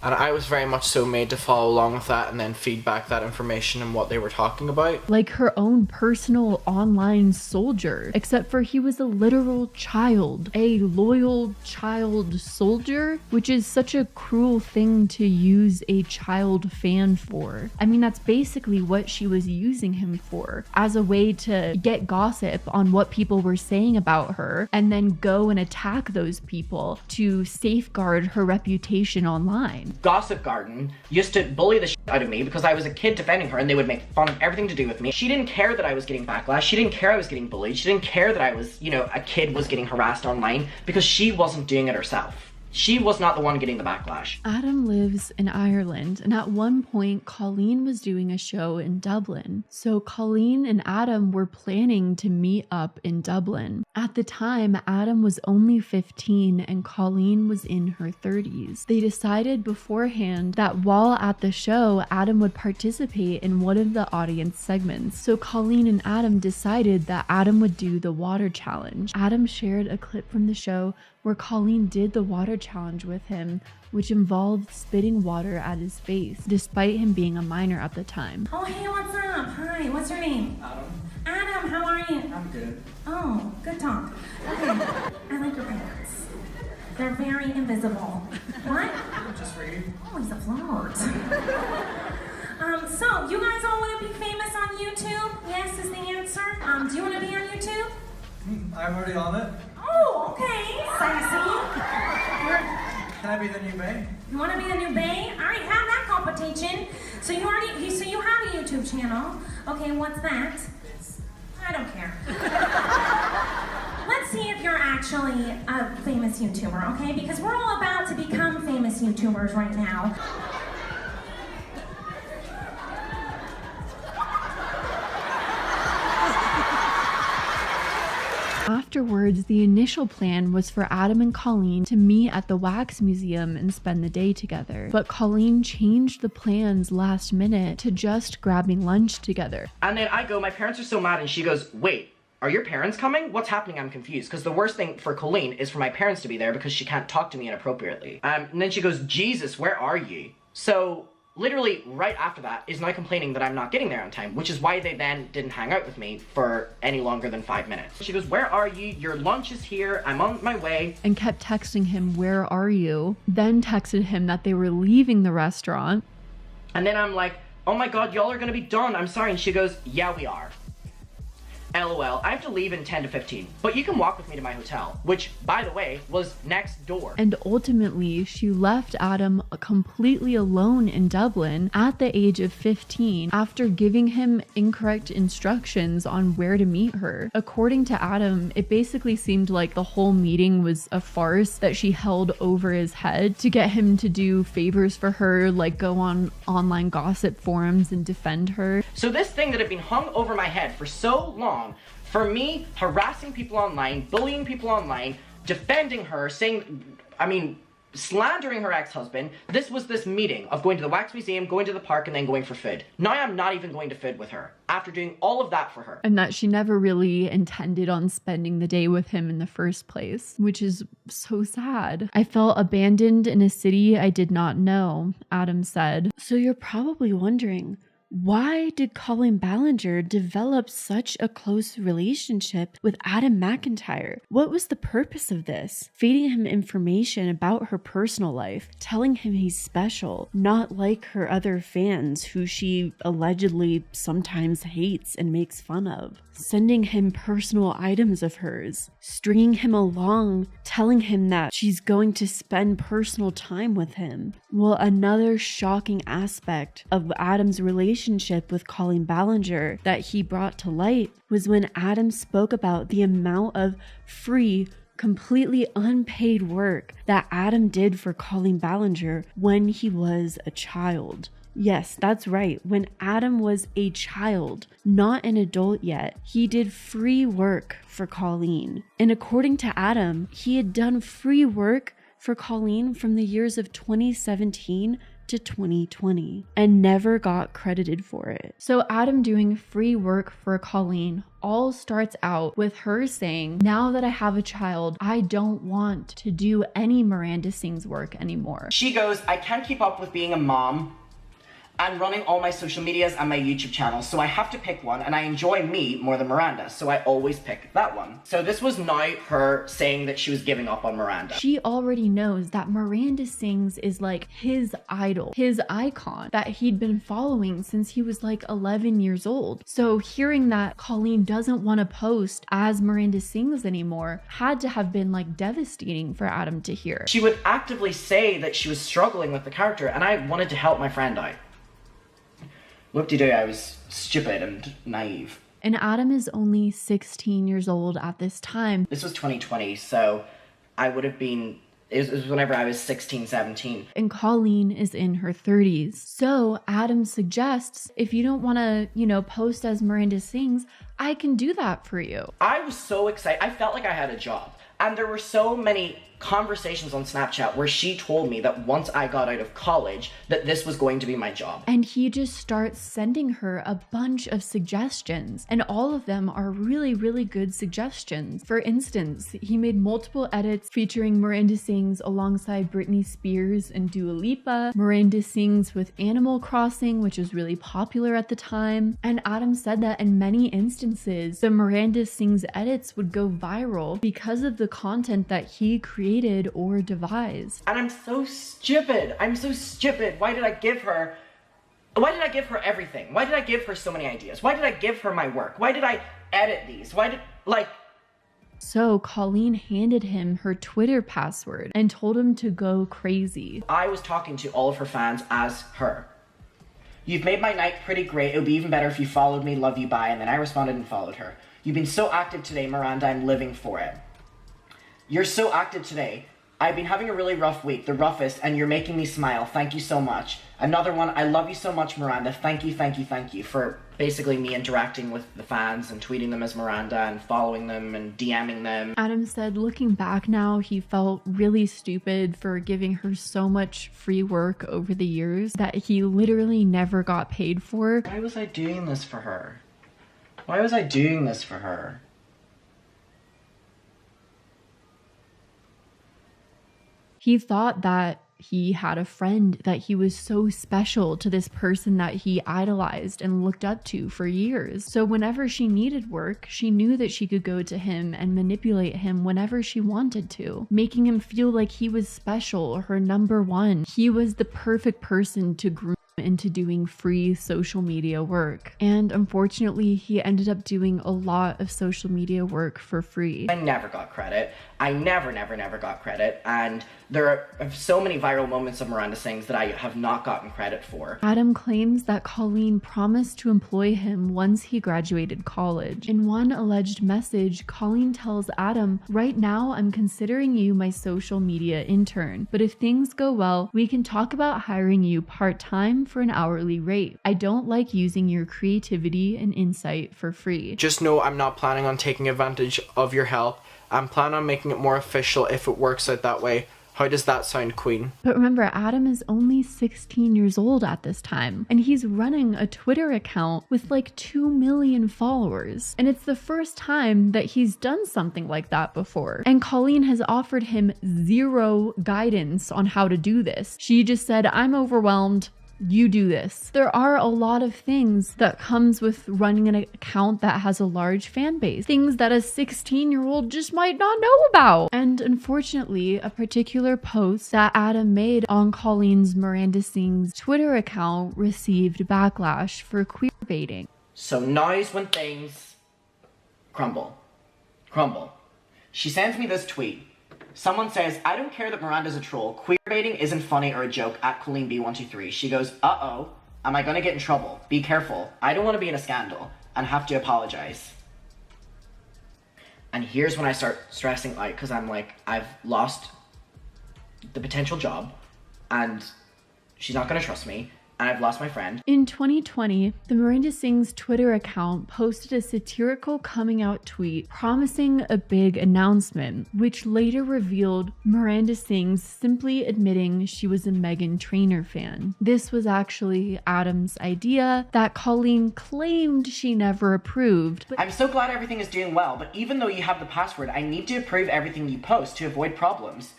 And I was very much so made to follow along with that and then feed back that information and what they were talking about. Like her own personal online soldier, except for he was a literal child, a loyal child soldier, which is such a cruel thing to use a child fan for. I mean, that's basically what she was using him for, as a way to get gossip on what people were saying about her and then go and attack those people to safeguard her reputation online. Gossip Garden used to bully the shit out of me because I was a kid defending her and they would make fun of everything to do with me. She didn't care that I was getting backlash. She didn't care I was getting bullied. She didn't care that I was, a kid was getting harassed online because she wasn't doing it herself. She was not the one getting the backlash. Adam lives in Ireland, and at one point, Colleen was doing a show in Dublin. So Colleen and Adam were planning to meet up in Dublin. At the time, Adam was only 15 and Colleen was in her 30s. They decided beforehand that while at the show, Adam would participate in one of the audience segments. So Colleen and Adam decided that Adam would do the water challenge. Adam shared a clip from the show where Colleen did the water challenge with him, which involved spitting water at his face, despite him being a minor at the time. Oh, hey, what's up? Hi, what's your name? Adam. Adam, how are you? I'm good. Oh, good talk. Okay, I like your pants. They're very invisible. What? Just for you. Oh, he's a flirt. So, you guys all want to be famous on YouTube? Yes is the answer. Do you want to be on YouTube? I'm already on it. Oh, okay. Sassy. Can I be the new bae? You want to be the new bae? I already have that competition. So you have a YouTube channel. Okay, what's that? I don't care. Let's see if you're actually actually a famous YouTuber, okay? Because we're all about to become famous YouTubers right now. Afterwards, the initial plan was for Adam and Colleen to meet at the wax museum and spend the day together. But Colleen changed the plans last minute to just grabbing lunch together. And then I go, my parents are so mad, and she goes, wait, are your parents coming? What's happening? I'm confused. Because the worst thing for Colleen is for my parents to be there because she can't talk to me inappropriately. And then she goes, Jesus, where are you? So literally right after that is now complaining that I'm not getting there on time, which is why they then didn't hang out with me for any longer than 5 minutes. She goes, where are you? Your lunch is here. I'm on my way. And kept texting him, where are you? Then texted him that they were leaving the restaurant. And then I'm like, oh my God, y'all are gonna be done. I'm sorry. And she goes, yeah, we are. LOL, I have to leave in 10 to 15, but you can walk with me to my hotel, which, by the way, was next door. And ultimately, she left Adam completely alone in Dublin at the age of 15 after giving him incorrect instructions on where to meet her. According to Adam, it basically seemed like the whole meeting was a farce that she held over his head to get him to do favors for her, like go on online gossip forums and defend her. So this thing that had been hung over my head for so long, for me harassing people online, bullying people online, defending her, slandering her ex-husband, this was this meeting of going to the wax museum, going to the park, and then going for food. Now I'm not even going to food with her after doing all of that for her. And that she never really intended on spending the day with him in the first place, which is so sad. I felt abandoned in a city I did not know, Adam said. So you're probably wondering, why did Colin Ballinger develop such a close relationship with Adam McIntyre? What was the purpose of this? Feeding him information about her personal life, telling him he's special, not like her other fans who she allegedly sometimes hates and makes fun of. Sending him personal items of hers, stringing him along, telling him that she's going to spend personal time with him. Well, another shocking aspect of Adam's relationship with Colin Ballinger that he brought to light was when Adam spoke about the amount of free, completely unpaid work that Adam did for Colin Ballinger when he was a child. Yes, that's right. When Adam was a child, not an adult yet, he did free work for Colleen. And according to Adam, he had done free work for Colleen from the years of 2017 to 2020 and never got credited for it. So Adam doing free work for Colleen all starts out with her saying, now that I have a child, I don't want to do any Miranda Sings work anymore. She goes, I can't keep up with being a mom and running all my social medias and my YouTube channel, so I have to pick one, and I enjoy me more than Miranda, so I always pick that one. So this was now her saying that she was giving up on Miranda. She already knows that Miranda Sings is like his idol, his icon that he'd been following since he was like 11 years old. So hearing that Colleen doesn't want to post as Miranda Sings anymore had to have been like devastating for Adam to hear. She would actively say that she was struggling with the character, and I wanted to help my friend out. Whoop-de-doo, I was stupid and naive. And Adam is only 16 years old at this time. This was 2020, so I would have been, it was whenever I was 16, 17. And Colleen is in her 30s. So Adam suggests, if you don't want to, post as Miranda Sings, I can do that for you. I was so excited. I felt like I had a job. And there were so many conversations on Snapchat where she told me that once I got out of college, that this was going to be my job. And he just starts sending her a bunch of suggestions, and all of them are really, really good suggestions. For instance, he made multiple edits featuring Miranda Sings alongside Britney Spears and Dua Lipa, Miranda Sings with Animal Crossing, which was really popular at the time. And Adam said that in many instances, the Miranda Sings edits would go viral because of the content that he created or devised. And I'm so stupid. I'm so stupid. Why did I give her everything? Why did I give her so many ideas? Why did I give her my work? Why did I edit these? So Colleen handed him her Twitter password and told him to go crazy. I was talking to all of her fans as her. You've made my night pretty great. It would be even better if you followed me, love you, bye. And then I responded and followed her. You've been so active today, Miranda. I'm living for it. You're so active today. I've been having a really rough week, the roughest, and you're making me smile. Thank you so much. Another one, I love you so much, Miranda. Thank you for basically me interacting with the fans and tweeting them as Miranda and following them and DMing them. Adam said looking back now, he felt really stupid for giving her so much free work over the years that he literally never got paid for. Why was I doing this for her? Why was I doing this for her? He thought that he had a friend, that he was so special to this person that he idolized and looked up to for years. So whenever she needed work, she knew that she could go to him and manipulate him whenever she wanted to, making him feel like he was special, her number one. He was the perfect person to groom into doing free social media work. And unfortunately, he ended up doing a lot of social media work for free. I never got credit. I never got credit. And there are so many viral moments of Miranda Sings that I have not gotten credit for. Adam claims that Colleen promised to employ him once he graduated college. In one alleged message, Colleen tells Adam, "Right now, I'm considering you my social media intern, but if things go well, we can talk about hiring you part-time for an hourly rate. I don't like using your creativity and insight for free." Just know I'm not planning on taking advantage of your help. I'm planning on making it more official if it works out that way. How does that sound, Queen? But remember, Adam is only 16 years old at this time, and he's running a Twitter account with like 2 million followers. And it's the first time that he's done something like that before. And Colleen has offered him zero guidance on how to do this. She just said, "I'm overwhelmed. You do this." There are a lot of things that comes with running an account that has a large fan base, things that a 16-year-old just might not know about. And unfortunately, a particular post that Adam made on Colleen's Miranda Sings Twitter account received backlash for queerbaiting. So now's when things crumble. She sends me this tweet. Someone says, "I don't care that Miranda's a troll. Queerbaiting isn't funny or a joke at Colleen B123. She goes, "Uh-oh, am I gonna get in trouble? Be careful. I don't want to be in a scandal and have to apologize." And here's when I start stressing out because I'm like, I've lost the potential job and she's not gonna trust me. And I've lost my friend. In 2020, the Miranda Sings Twitter account posted a satirical coming out tweet promising a big announcement, which later revealed Miranda Sings simply admitting she was a Meghan Trainor fan. This was actually Adam's idea that Colleen claimed she never approved. I'm so glad everything is doing well, but even though you have the password, I need to approve everything you post to avoid problems.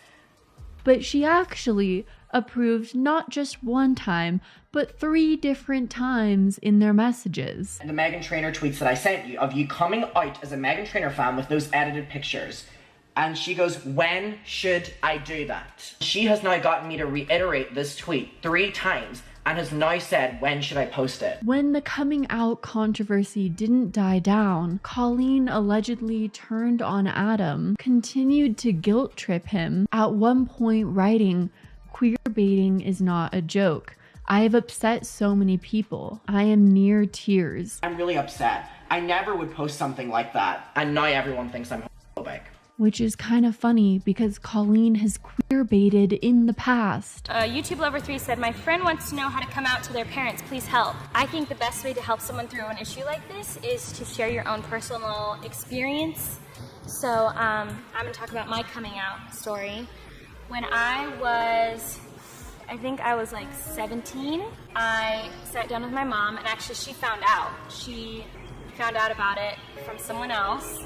But she actually approved not just one time, but 3 different times in their messages. And the Meghan Trainor tweets that I sent you of you coming out as a Meghan Trainor fan with those edited pictures. And she goes, "When should I do that?" She has now gotten me to reiterate this tweet 3 times and has now said, "When should I post it?" When the coming out controversy didn't die down, Colleen allegedly turned on Adam, continued to guilt trip him, at one point writing, "Queerbaiting is not a joke. I have upset so many people. I am near tears." I'm really upset. I never would post something like that. And now everyone thinks I'm homophobic. Which is kind of funny because Colleen has queerbaited in the past. YouTube Lover 3 said, "My friend wants to know how to come out to their parents. Please help." I think the best way to help someone through an issue like this is to share your own personal experience. So I'm going to talk about my coming out story. When I think I was like 17, I sat down with my mom, and actually she found out. She found out about it from someone else,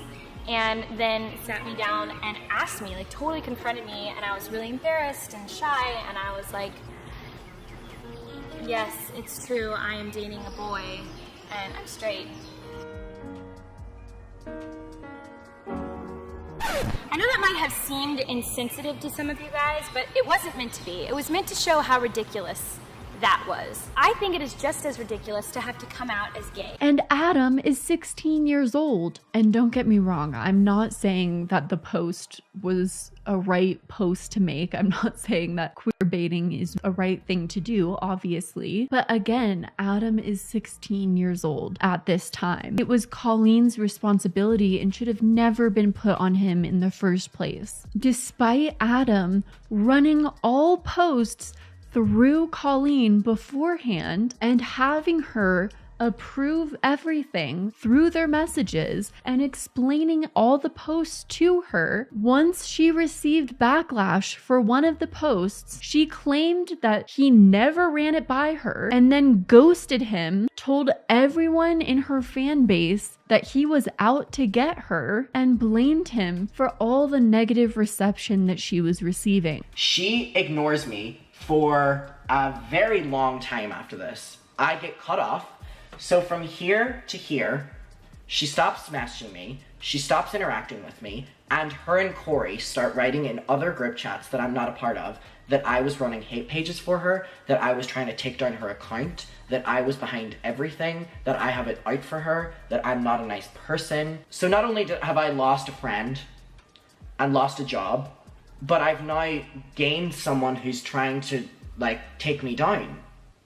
and then sat me down and asked me, like totally confronted me, and I was really embarrassed and shy, and I was like, "Yes, it's true, I am dating a boy, and I'm straight." I know that might have seemed insensitive to some of you guys, but it wasn't meant to be. It was meant to show how ridiculous that was. I think it is just as ridiculous to have to come out as gay. And Adam is 16 years old. And don't get me wrong, I'm not saying that the post was a right post to make. I'm not saying that queer baiting is a right thing to do, obviously. But again, Adam is 16 years old at this time. It was Colleen's responsibility and should have never been put on him in the first place. Despite Adam running all posts through Colleen beforehand and having her approve everything through their messages and explaining all the posts to her. Once she received backlash for one of the posts, she claimed that he never ran it by her and then ghosted him, told everyone in her fan base that he was out to get her, and blamed him for all the negative reception that she was receiving. She ignores me for a very long time after this. I get cut off. So from here to here, she stops messaging me, she stops interacting with me, and her and Corey start writing in other group chats that I'm not a part of that I was running hate pages for her, that I was trying to take down her account, that I was behind everything, that I have it out for her, that I'm not a nice person. So not only have I lost a friend and lost a job, but I've now gained someone who's trying to, like, take me down.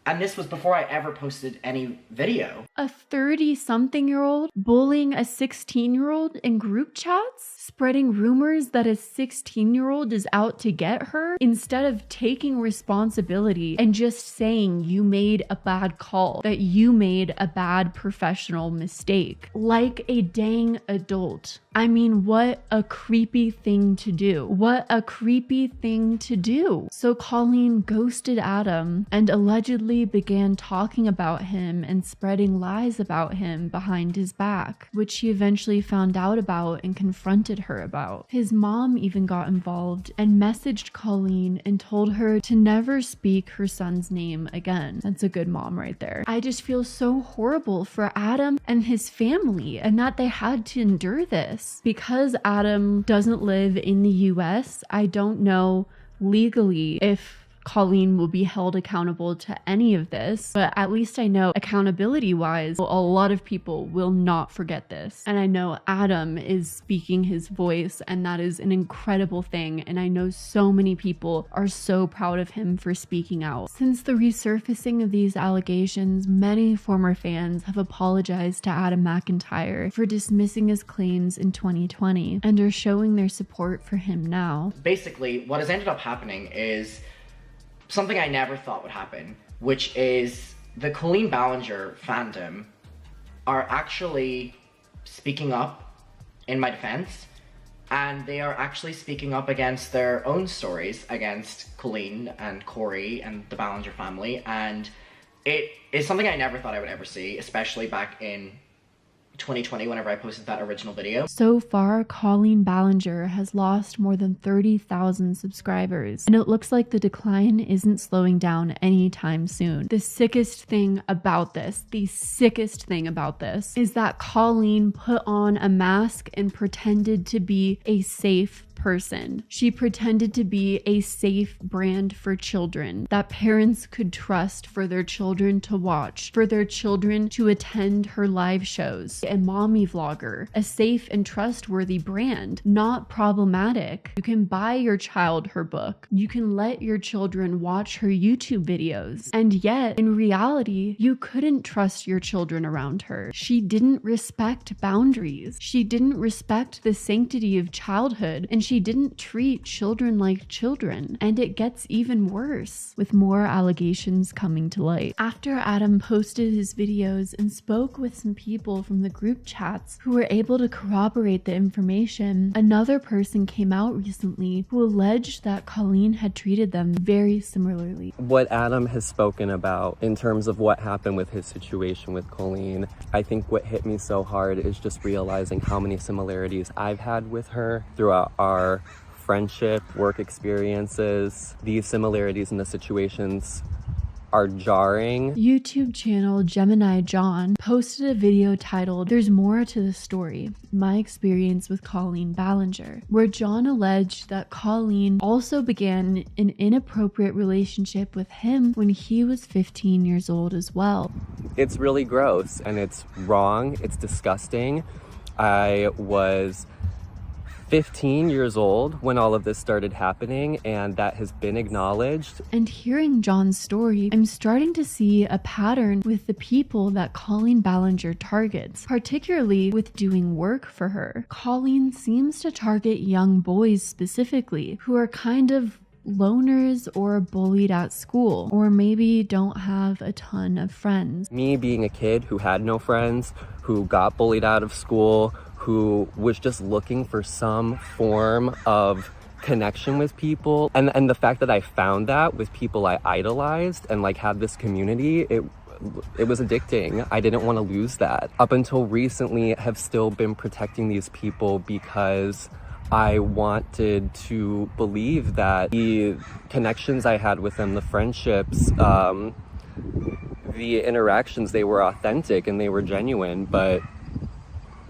And this was before I ever posted any video. A 30-something-year-old bullying a 16-year-old in group chats? Spreading rumors that a 16-year-old is out to get her? Instead of taking responsibility and just saying you made a bad call, that you made a bad professional mistake. Like a dang adult. I mean, what a creepy thing to do. What a creepy thing to do. So Colleen ghosted Adam and allegedly began talking about him and spreading lies about him behind his back, which she eventually found out about and confronted her about. His mom even got involved and messaged Colleen and told her to never speak her son's name again. That's a good mom right there. I just feel so horrible for Adam and his family and that they had to endure this. Because Adam doesn't live in the US, I don't know legally if Colleen will be held accountable to any of this, but at least I know accountability wise, a lot of people will not forget this. And I know Adam is speaking his voice, and that is an incredible thing. And I know so many people are so proud of him for speaking out. Since the resurfacing of these allegations, many former fans have apologized to Adam McIntyre for dismissing his claims in 2020 and are showing their support for him now. Basically, what has ended up happening is something I never thought would happen, which is the Colin Ballinger fandom are actually speaking up in my defense, and they are actually speaking up against their own stories against Colleen and Corey and the Ballinger family, and it is something I never thought I would ever see, especially back in 2020 whenever I posted that original video. So far, Colin Ballinger has lost more than 30,000 subscribers, and it looks like the decline isn't slowing down anytime soon. The sickest thing about this is that Colleen put on a mask and pretended to be a safe person. She pretended to be a safe brand for children that parents could trust for their children to watch, for their children to attend her live shows. A mommy vlogger, a safe and trustworthy brand, not problematic. You can buy your child her book. You can let your children watch her YouTube videos. And yet, in reality, you couldn't trust your children around her. She didn't respect boundaries. She didn't respect the sanctity of childhood, and she didn't treat children like children. And it gets even worse, with more allegations coming to light. After Adam posted his videos and spoke with some people from the group chats who were able to corroborate the information, another person came out recently who alleged that Colleen had treated them very similarly. What Adam has spoken about in terms of what happened with his situation with Colleen, I think what hit me so hard is just realizing how many similarities I've had with her throughout our friendship, work experiences. These similarities in the situations are jarring. YouTube channel Gemini John posted a video titled "There's More to the Story: My Experience with Colin Ballinger," where John alleged that Colleen also began an inappropriate relationship with him when he was 15 years old as well. It's really gross and it's wrong. It's disgusting. I was 15 years old when all of this started happening, and that has been acknowledged. And hearing John's story, I'm starting to see a pattern with the people that Colin Ballinger targets, particularly with doing work for her. Colleen seems to target young boys specifically, who are kind of loners or bullied at school, or maybe don't have a ton of friends. Me being a kid who had no friends, who got bullied out of school, who was just looking for some form of connection with people, and the fact that I found that with people I idolized and like had this community, it was addicting. I didn't want to lose that. Up until recently, have still been protecting these people because I wanted to believe that the connections I had with them, the friendships, the interactions, they were authentic and they were genuine, but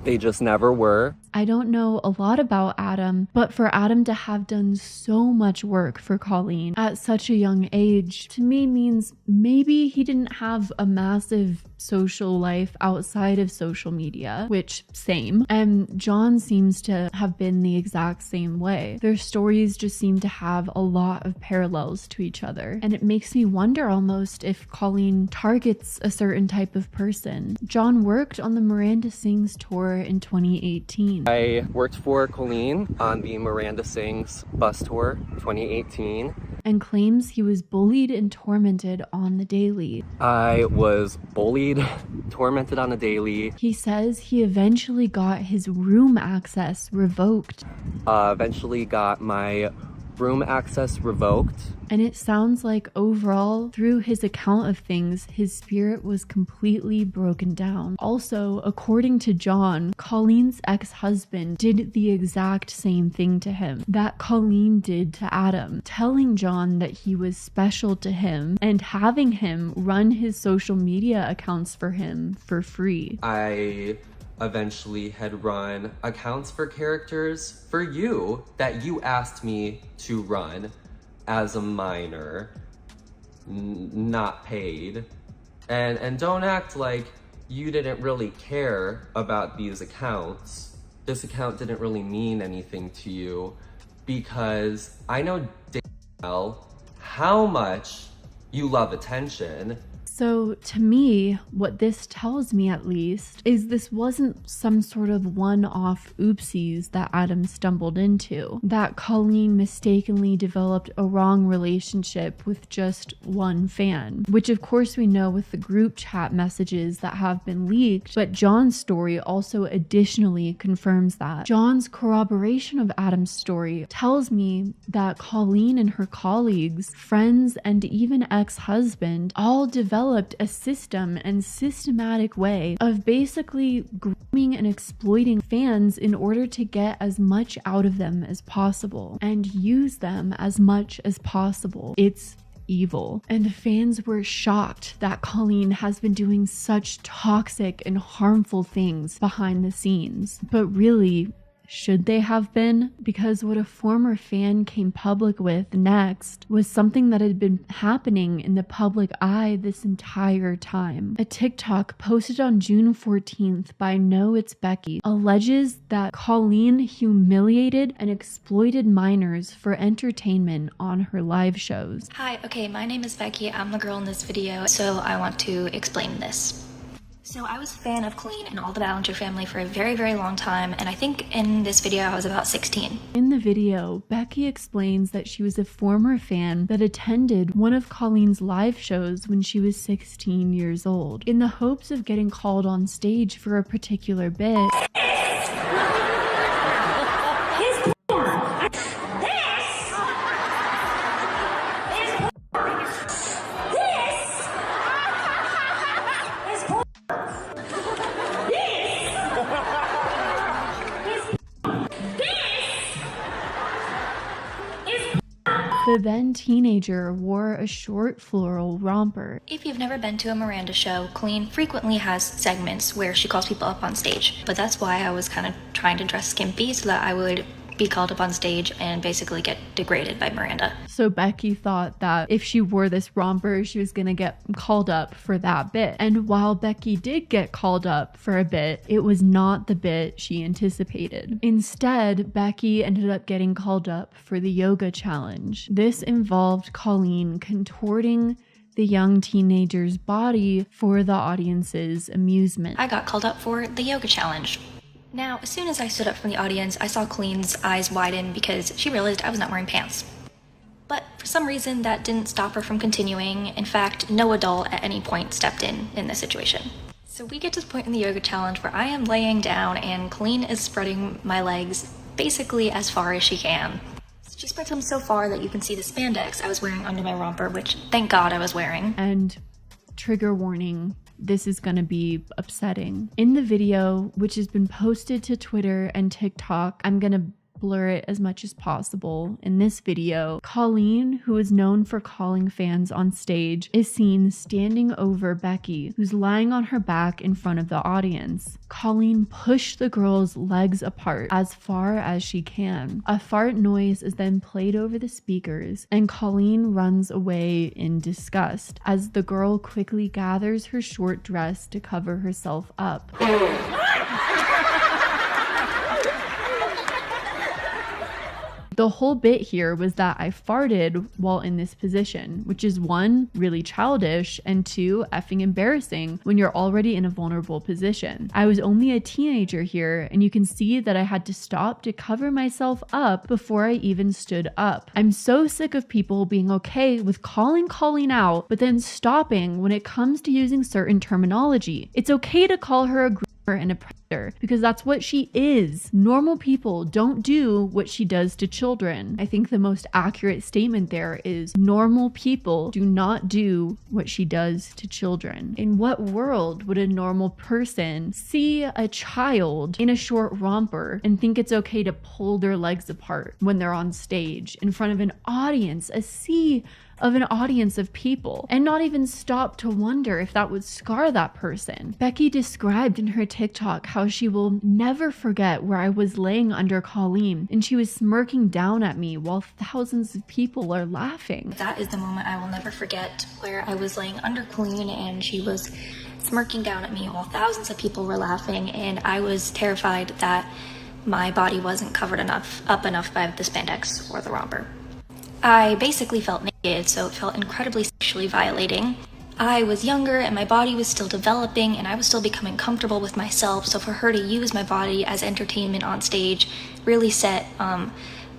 they just never were. I don't know a lot about Adam, but for Adam to have done so much work for Colleen at such a young age, to me means maybe he didn't have a massive social life outside of social media, which same. And John seems to have been the exact same way. Their stories just seem to have a lot of parallels to each other. And it makes me wonder almost if Colleen targets a certain type of person. John worked on the Miranda Sings tour in 2018. I worked for Colleen on the Miranda Sings bus tour 2018. And claims he was bullied and tormented on the daily. I was bullied, tormented on a daily. He says he eventually got his room access revoked. Eventually got my room access revoked. And it sounds like overall, through his account of things, his spirit was completely broken down. Also, according to John, Colleen's ex-husband did the exact same thing to him that Colleen did to Adam, telling John that he was special to him and having him run his social media accounts for him for free. I eventually had run accounts for characters for you that you asked me to run as a minor, not paid. And don't act like you didn't really care about these accounts. This account didn't really mean anything to you, because I know damn well how much you love attention. So to me, what this tells me at least, is this wasn't some sort of one-off oopsies that Adam stumbled into, that Colleen mistakenly developed a wrong relationship with just one fan, which of course we know with the group chat messages that have been leaked, but John's story also additionally confirms that. John's corroboration of Adam's story tells me that Colleen and her colleagues, friends, and even ex-husband all developed a system and systematic way of basically grooming and exploiting fans in order to get as much out of them as possible and use them as much as possible. It's evil. And fans were shocked that Colleen has been doing such toxic and harmful things behind the scenes. But really, should they have been? Because what a former fan came public with next was something that had been happening in the public eye this entire time. A TikTok posted on June 14th by Know It's Becky alleges that Colleen humiliated and exploited minors for entertainment on her live shows. Hi, okay, my name is Becky. I'm the girl in this video, so I want to explain this. So I was a fan of Colleen and all the Ballinger family for a very, very long time, and I think in this video I was about 16. In the video, Becky explains that she was a former fan that attended one of Colleen's live shows when she was 16 years old, in the hopes of getting called on stage for a particular bit. The then teenager wore a short floral romper. If you've never been to a Miranda show, Colleen frequently has segments where she calls people up on stage. But that's why I was kind of trying to dress skimpy so that I would be called up on stage and basically get degraded by Miranda. So Becky thought that if she wore this romper, she was gonna get called up for that bit. And while Becky did get called up for a bit, it was not the bit she anticipated. Instead, Becky ended up getting called up for the yoga challenge. This involved Colleen contorting the young teenager's body for the audience's amusement. I got called up for the yoga challenge. Now, as soon as I stood up from the audience, I saw Colleen's eyes widen because she realized I was not wearing pants. But for some reason, that didn't stop her from continuing. In fact, no adult at any point stepped in this situation. So we get to the point in the yoga challenge where I am laying down and Colleen is spreading my legs basically as far as she can. She spreads them so far that you can see the spandex I was wearing under my romper, which thank God I was wearing. And trigger warning, this is gonna be upsetting. In the video, which has been posted to Twitter and TikTok, I'm gonna blur it as much as possible. In this video, Colleen, who is known for calling fans on stage, is seen standing over Becky, who's lying on her back in front of the audience. Colleen pushed the girl's legs apart as far as she can. A fart noise is then played over the speakers, and Colleen runs away in disgust as the girl quickly gathers her short dress to cover herself up. The whole bit here was that I farted while in this position, which is 1, really childish, and 2, effing embarrassing when you're already in a vulnerable position. I was only a teenager here, and you can see that I had to stop to cover myself up before I even stood up. I'm so sick of people being okay with calling Colleen out, but then stopping when it comes to using certain terminology. It's okay to call her a groomer and a predator, because that's what she is. Normal people don't do what she does to children. I think the most accurate statement there is normal people do not do what she does to children. In what world would a normal person see a child in a short romper and think it's okay to pull their legs apart when they're on stage in front of an audience, a sea of an audience of people, and not even stop to wonder if that would scar that person? Becky described in her TikTok how she will never forget where I was laying under Colleen and she was smirking down at me while thousands of people are laughing. That is the moment I will never forget, where I was laying under Colleen and she was smirking down at me while thousands of people were laughing, and I was terrified that my body wasn't covered up enough by the spandex or the romper. I basically felt naked, so it felt incredibly sexually violating. I was younger and my body was still developing and I was still becoming comfortable with myself, so for her to use my body as entertainment on stage really set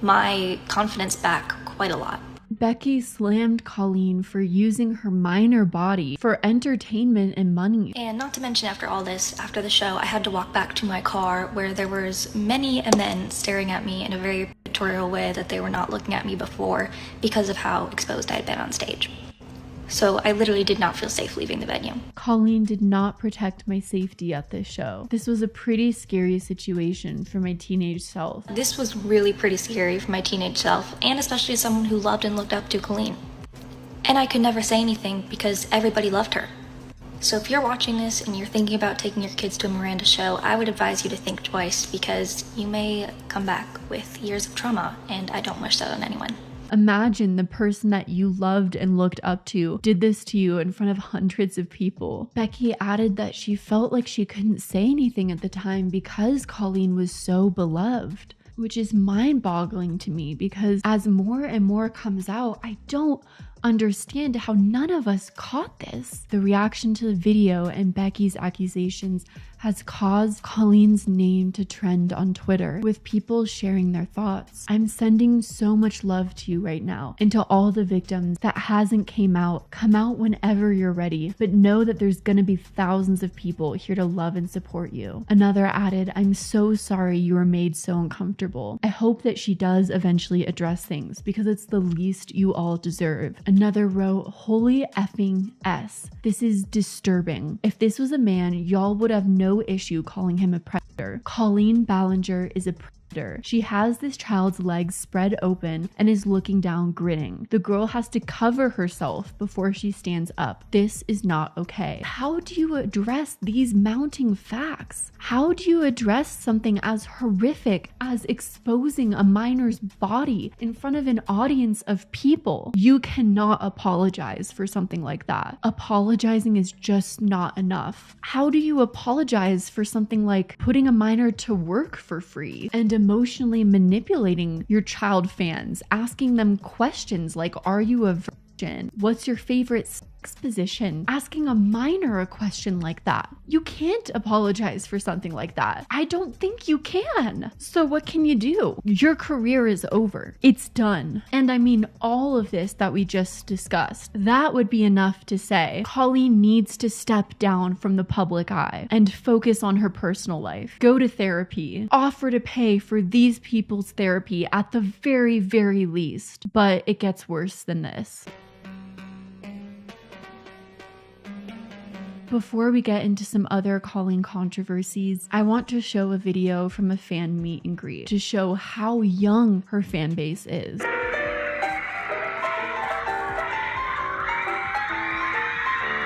my confidence back quite a lot. Becky slammed Colleen for using her minor body for entertainment and money. And not to mention, after all this, after the show, I had to walk back to my car where there was many men staring at me in a very pictorial way that they were not looking at me before because of how exposed I had been on stage. So I literally did not feel safe leaving the venue. Colleen did not protect my safety at this show. This was a pretty scary situation for my teenage self. This was really pretty scary for my teenage self, and especially as someone who loved and looked up to Colleen. And I could never say anything because everybody loved her. So if you're watching this and you're thinking about taking your kids to a Miranda show, I would advise you to think twice, because you may come back with years of trauma, and I don't wish that on anyone. Imagine the person that you loved and looked up to did this to you in front of hundreds of people. Becky added that she felt like she couldn't say anything at the time because Colleen was so beloved, which is mind-boggling to me, because as more and more comes out, I don't understand how none of us caught this. The reaction to the video and Becky's accusations has caused Colleen's name to trend on Twitter, with people sharing their thoughts. I'm sending so much love to you right now, and to all the victims that hasn't come out whenever you're ready, but know that there's gonna be thousands of people here to love and support you. Another added, I'm so sorry you were made so uncomfortable. I hope that she does eventually address things, because it's the least you all deserve. Another wrote, holy effing S. This is disturbing. If this was a man, y'all would have no issue calling him a predator. Colin Ballinger is a predator. after. She has this child's legs spread open and is looking down, grinning. The girl has to cover herself before she stands up. This is not okay. How do you address these mounting facts? How do you address something as horrific as exposing a minor's body in front of an audience of people? You cannot apologize for something like that. Apologizing is just not enough. How do you apologize for something like putting a minor to work for free and emotionally manipulating your child fans, asking them questions like, are you a virgin? What's your favorite sex position? Asking a minor a question like that. You can't apologize for something like that. I don't think you can. So what can you do? Your career is over. It's done. And I mean, all of this that we just discussed, that would be enough to say Colleen needs to step down from the public eye and focus on her personal life. Go to therapy. Offer to pay for these people's therapy at the very, very least. But it gets worse than this. Before we get into some other Colleen controversies, I want to show a video from a fan meet and greet to show how young her fan base is.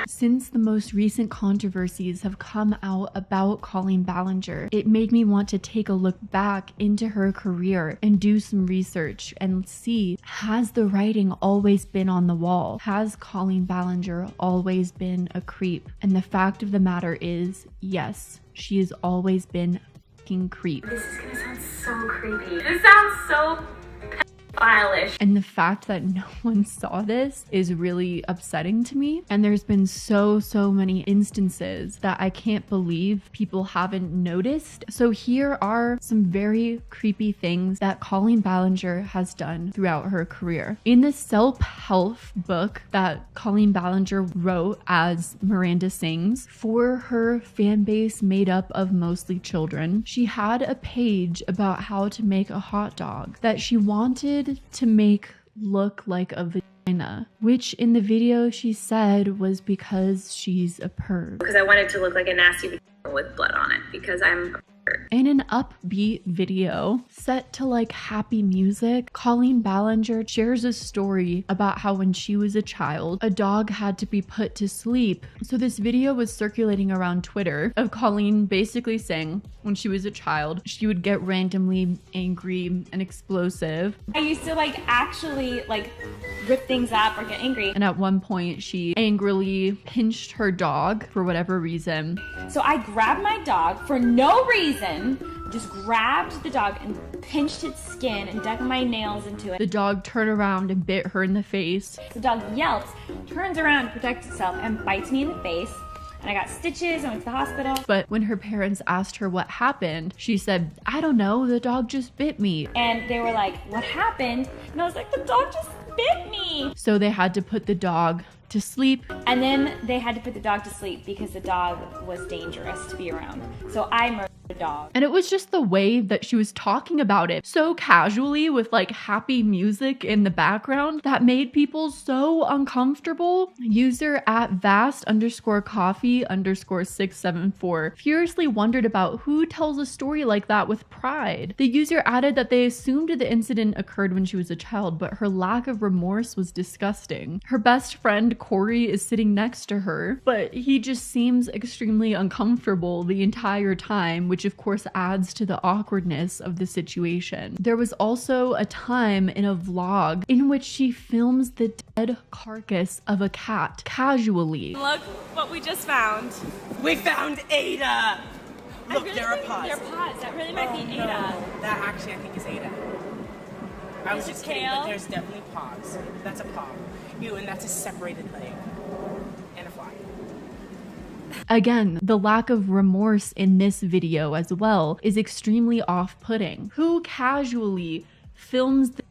Since the most recent controversies have come out about Colin Ballinger, it made me want to take a look back into her career and do some research and see, has the writing always been on the wall? Has Colin Ballinger always been a creep? And the fact of the matter is, yes, she has always been a fucking creep. This is gonna sound so creepy. This sounds so pedophile-ish. And the fact that no one saw this is really upsetting to me. And there's been so many instances that I can't believe people haven't noticed. So here are some very creepy things that Colin Ballinger has done throughout her career. In the self-help book that Colin Ballinger wrote as Miranda Sings for her fan base made up of mostly children, she had a page about how to make a hot dog that she wanted to make look like a vagina, which in the video she said was because she's a perv. Because I wanted to look like a nasty vagina with blood on it, because I'm a perv. In an upbeat video set to like happy music, Colin Ballinger shares a story about how when she was a child, a dog had to be put to sleep. So this video was circulating around Twitter of Colleen basically saying when she was a child, she would get randomly angry and explosive. I used to like actually like rip things up or get angry. And at one point she angrily pinched her dog for whatever reason. So I grabbed my dog for no reason, just grabbed the dog and pinched its skin and dug my nails into it. The dog turned around and bit her in the face. The dog yelps, turns around to protect itself and bites me in the face. And I got stitches and went to the hospital. But when her parents asked her what happened, she said, I don't know, the dog just bit me. And they were like, what happened? And I was like, the dog just bit me. So they had to put the dog to sleep. And then they had to put the dog to sleep because the dog was dangerous to be around. So I murdered the dog. And it was just the way that she was talking about it so casually with like happy music in the background that made people so uncomfortable. User at vast_coffee_674 furiously wondered about who tells a story like that with pride. The user added that they assumed the incident occurred when she was a child, but her lack of remorse was disgusting. Her best friend Corey is sitting next to her, but he just seems extremely uncomfortable the entire time, which of course adds to the awkwardness of the situation. There was also a time in a vlog in which she films the dead carcass of a cat casually. Look what we just found. We found Ada! Look, really there are paws. There are paws. That really might be Ada. No, that actually I think is Ada. I was just kidding, but there's definitely paws. That's a paw. Ew, and that's a separated leg. And a fly. Again, the lack of remorse in this video as well is extremely off-putting. Who casually films the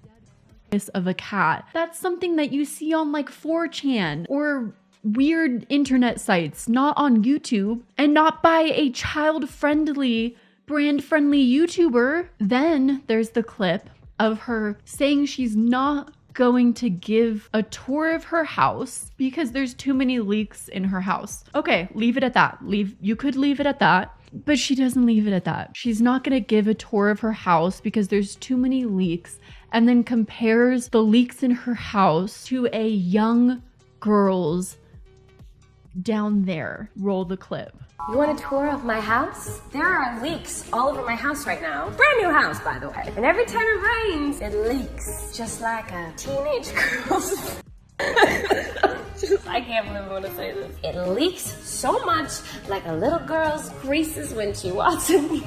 deadness of a cat? That's something that you see on like 4chan or weird internet sites, not on YouTube, and not by a child-friendly, brand-friendly YouTuber. Then there's the clip of her saying she's not going to give a tour of her house because there's too many leaks in her house. Okay, leave it at that. You could leave it at that. But she doesn't leave it at that. She's not gonna give a tour of her house because there's too many leaks, and then compares the leaks in her house to a young girl's down there. Roll the clip. You want a tour of my house? There are leaks all over my house right now. Brand new house, by the way. And every time it rains, it leaks. Just like a teenage girl's. I can't believe I want to say this. It leaks so much like a little girl's creases when she watches.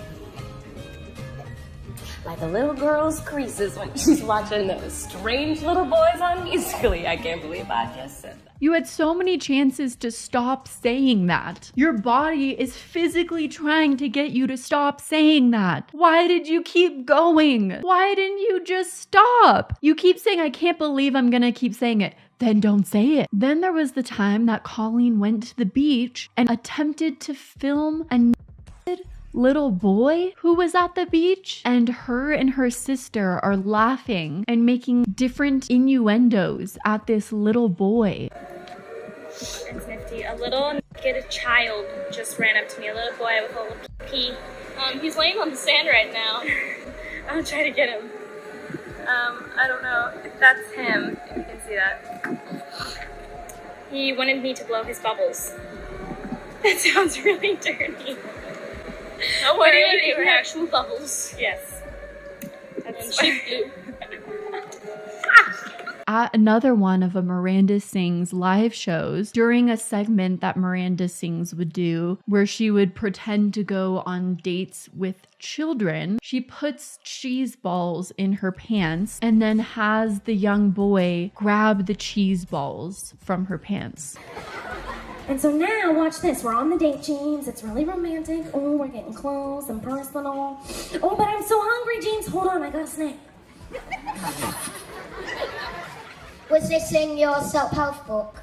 Like a little girl's creases when she's watching those strange little boys on Musical.ly. I can't believe I just said that. You had so many chances to stop saying that. Your body is physically trying to get you to stop saying that. Why did you keep going? Why didn't you just stop? You keep saying, I can't believe I'm gonna keep saying it. Then don't say it. Then there was the time that Colleen went to the beach and attempted to film a naked little boy who was at the beach, and her sister are laughing and making different innuendos at this little boy. It's nifty. A little naked child just ran up to me. A little boy with a little pee. He's laying on the sand right now. I'm gonna try to get him. I don't know if that's him, if you can see that. He wanted me to blow his bubbles. That sounds really dirty. Don't worry, they were actual bubbles. Yes. That's cheap glue. At another one of a Miranda Sings live shows, during a segment that Miranda Sings would do, where she would pretend to go on dates with children, she puts cheese balls in her pants and then has the young boy grab the cheese balls from her pants. And so now, watch this. We're on the date, James. It's really romantic. Oh, we're getting close and personal. Oh, but I'm so hungry, James. Hold on, I got a snack. Was this in your self-help book?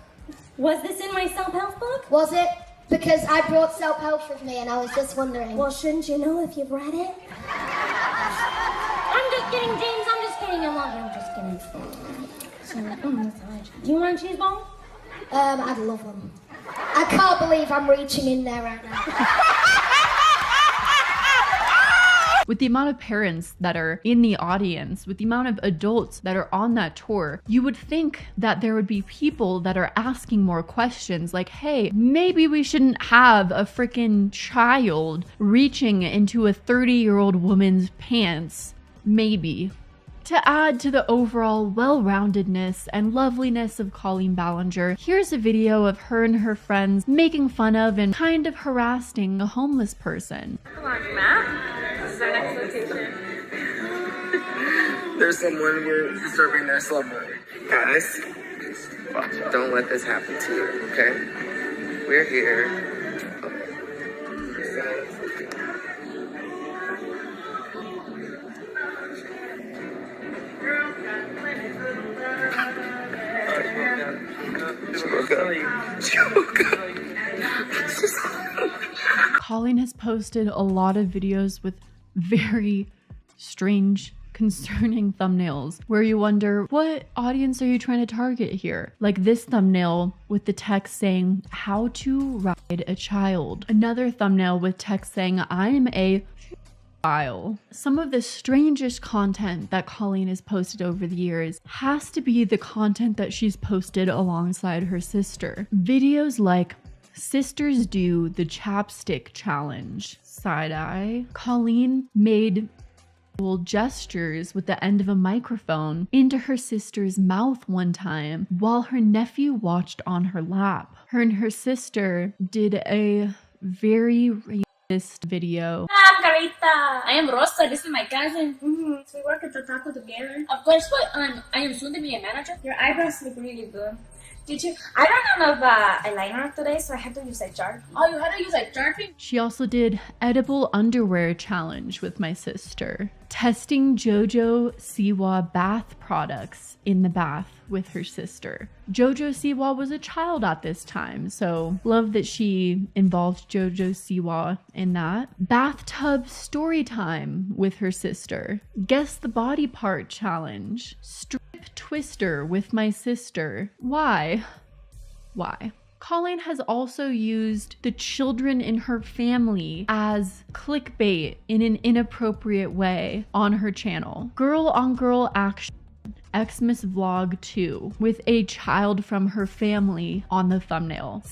Was this in my self-help book? Was it? Because I brought self-help with me and I was just wondering. Well, shouldn't you know if you've read it? I'm just kidding, James. I'm just kidding. I'm just kidding. Do you want a cheese ball? I'd love them. I can't believe I'm reaching in there right now. With the amount of parents that are in the audience, with the amount of adults that are on that tour, you would think that there would be people that are asking more questions like, hey, maybe we shouldn't have a freaking child reaching into a 30-year-old woman's pants. Maybe. To add to the overall well-roundedness and loveliness of Colin Ballinger, here's a video of her and her friends making fun of and kind of harassing a homeless person. Come on, Matt. This is our next location. There's someone we're disturbing their slumber. Guys, don't let this happen to you, okay? We're here. Colleen has posted a lot of videos with very strange, concerning thumbnails where you wonder, what audience are you trying to target here? Like this thumbnail with the text saying, how to ride a child. Another thumbnail with text saying, I'm a file. Some of the strangest content that Colleen has posted over the years has to be the content that she's posted alongside her sister. Videos like Sisters Do the Chapstick Challenge, side eye. Colleen made gestures with the end of a microphone into her sister's mouth one time while her nephew watched on her lap. Her and her sister did a very racist video. I'm Carita. I am Rosa. This is my cousin. So we work at the taco together. Of course, but I am soon to be a manager. Your eyebrows look really good. Did you? I don't have enough eyeliner today, so I had to use a jar. Oh, you had to use a jar? She also did edible underwear challenge with my sister. Testing JoJo Siwa bath products in the bath with her sister. JoJo Siwa was a child at this time, so love that she involved JoJo Siwa in that. Bathtub story time with her sister. Guess the body part challenge. Strip twister with my sister. Why? Why? Colleen has also used the children in her family as clickbait in an inappropriate way on her channel. Girl on girl action. Xmas Vlog 2 with a child from her family on the thumbnail.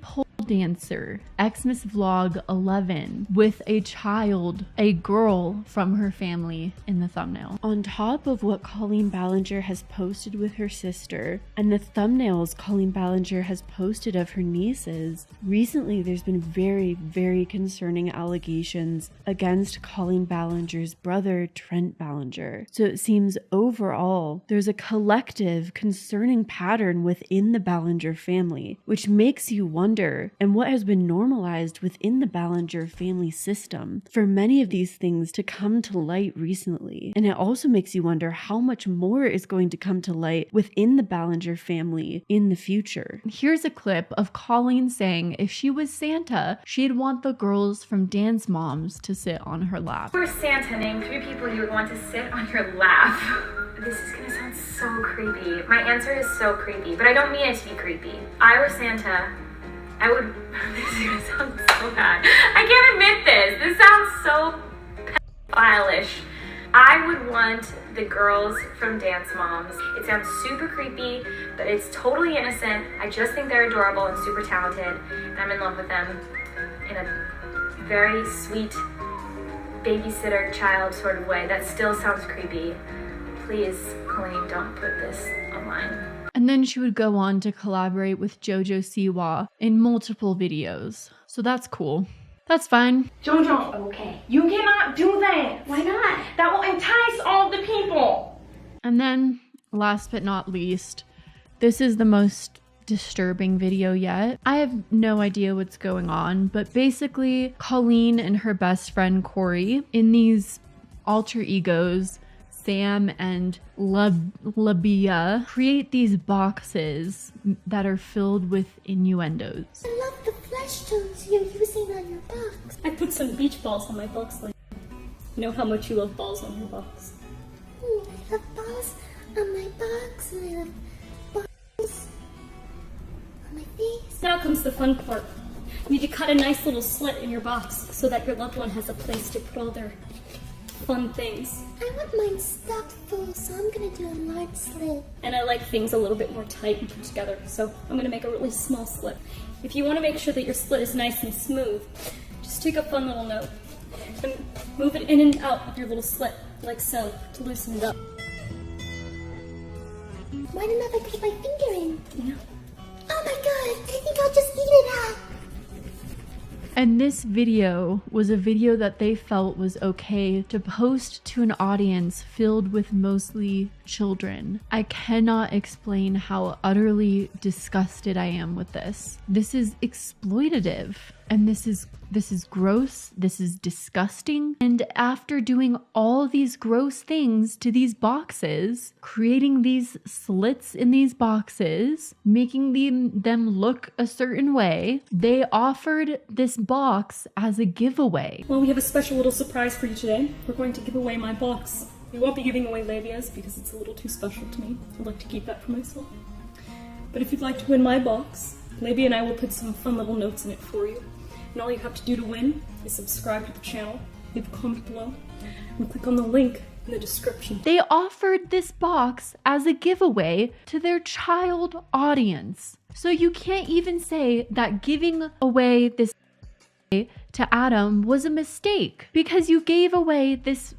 Pole dancer, Xmas Vlog 11 with a child, a girl from her family in the thumbnail. On top of what Colin Ballinger has posted with her sister and the thumbnails Colin Ballinger has posted of her nieces, recently there's been very, very concerning allegations against Colin Ballinger's brother, Trent Ballinger. So it seems overall there's a collective concerning pattern within the Ballinger family, which makes you wonder, and what has been normalized within the Ballinger family system for many of these things to come to light recently. And it also makes you wonder how much more is going to come to light within the Ballinger family in the future. Here's a clip of Colleen saying if she was Santa, she'd want the girls from Dance Moms to sit on her lap. If you were Santa, name 3 people you would want to sit on your lap. This is gonna sound so creepy. My answer is so creepy, but I don't mean it to be creepy. I were Santa, I would, this is gonna sound so bad. I can't admit this. This sounds so pedophile-ish. I would want the girls from Dance Moms. It sounds super creepy, but it's totally innocent. I just think they're adorable and super talented, and I'm in love with them in a very sweet babysitter child sort of way. That still sounds creepy. Please, Colleen, don't put this online. And then she would go on to collaborate with JoJo Siwa in multiple videos. So that's cool. That's fine. JoJo, okay. You cannot do that. Why not? That will entice all the people. And then, last but not least, this is the most disturbing video yet. I have no idea what's going on, but basically, Colleen and her best friend Corey, in these alter egos, Sam and Labia, create these boxes that are filled with innuendos. I love the flesh tones you're using on your box. I put some beach balls on my box. Like, you know how much you love balls on your box. I love balls on my box, and I love balls on my face. Now comes the fun part. You need to cut a nice little slit in your box so that your loved one has a place to put all their fun things. I want mine stuffed full, so I'm gonna do a large slit. And I like things a little bit more tight and put together, so I'm gonna make a really small slit. If you want to make sure that your slit is nice and smooth, just take a fun little note and move it in and out of your little slit, like so, to loosen it up. Why didn't I put my finger in? Yeah. Oh my god, I think I'll just eat it up. And this video was a video that they felt was okay to post to an audience filled with mostly children. I cannot explain how utterly disgusted I am with this. This is exploitative, and this is gross, this is disgusting. And after doing all these gross things to these boxes, creating these slits in these boxes, making them look a certain way, they offered this box as a giveaway. Well, we have a special little surprise for you today. We're going to give away my box. We won't be giving away Labia's because it's a little too special to me. I'd like to keep that for myself. But if you'd like to win my box, Labia and I will put some fun little notes in it for you. And all you have to do to win is subscribe to the channel, leave a comment below, and click on the link in the description. They offered this box as a giveaway to their child audience. So you can't even say that giving away this to Adam was a mistake because you gave away this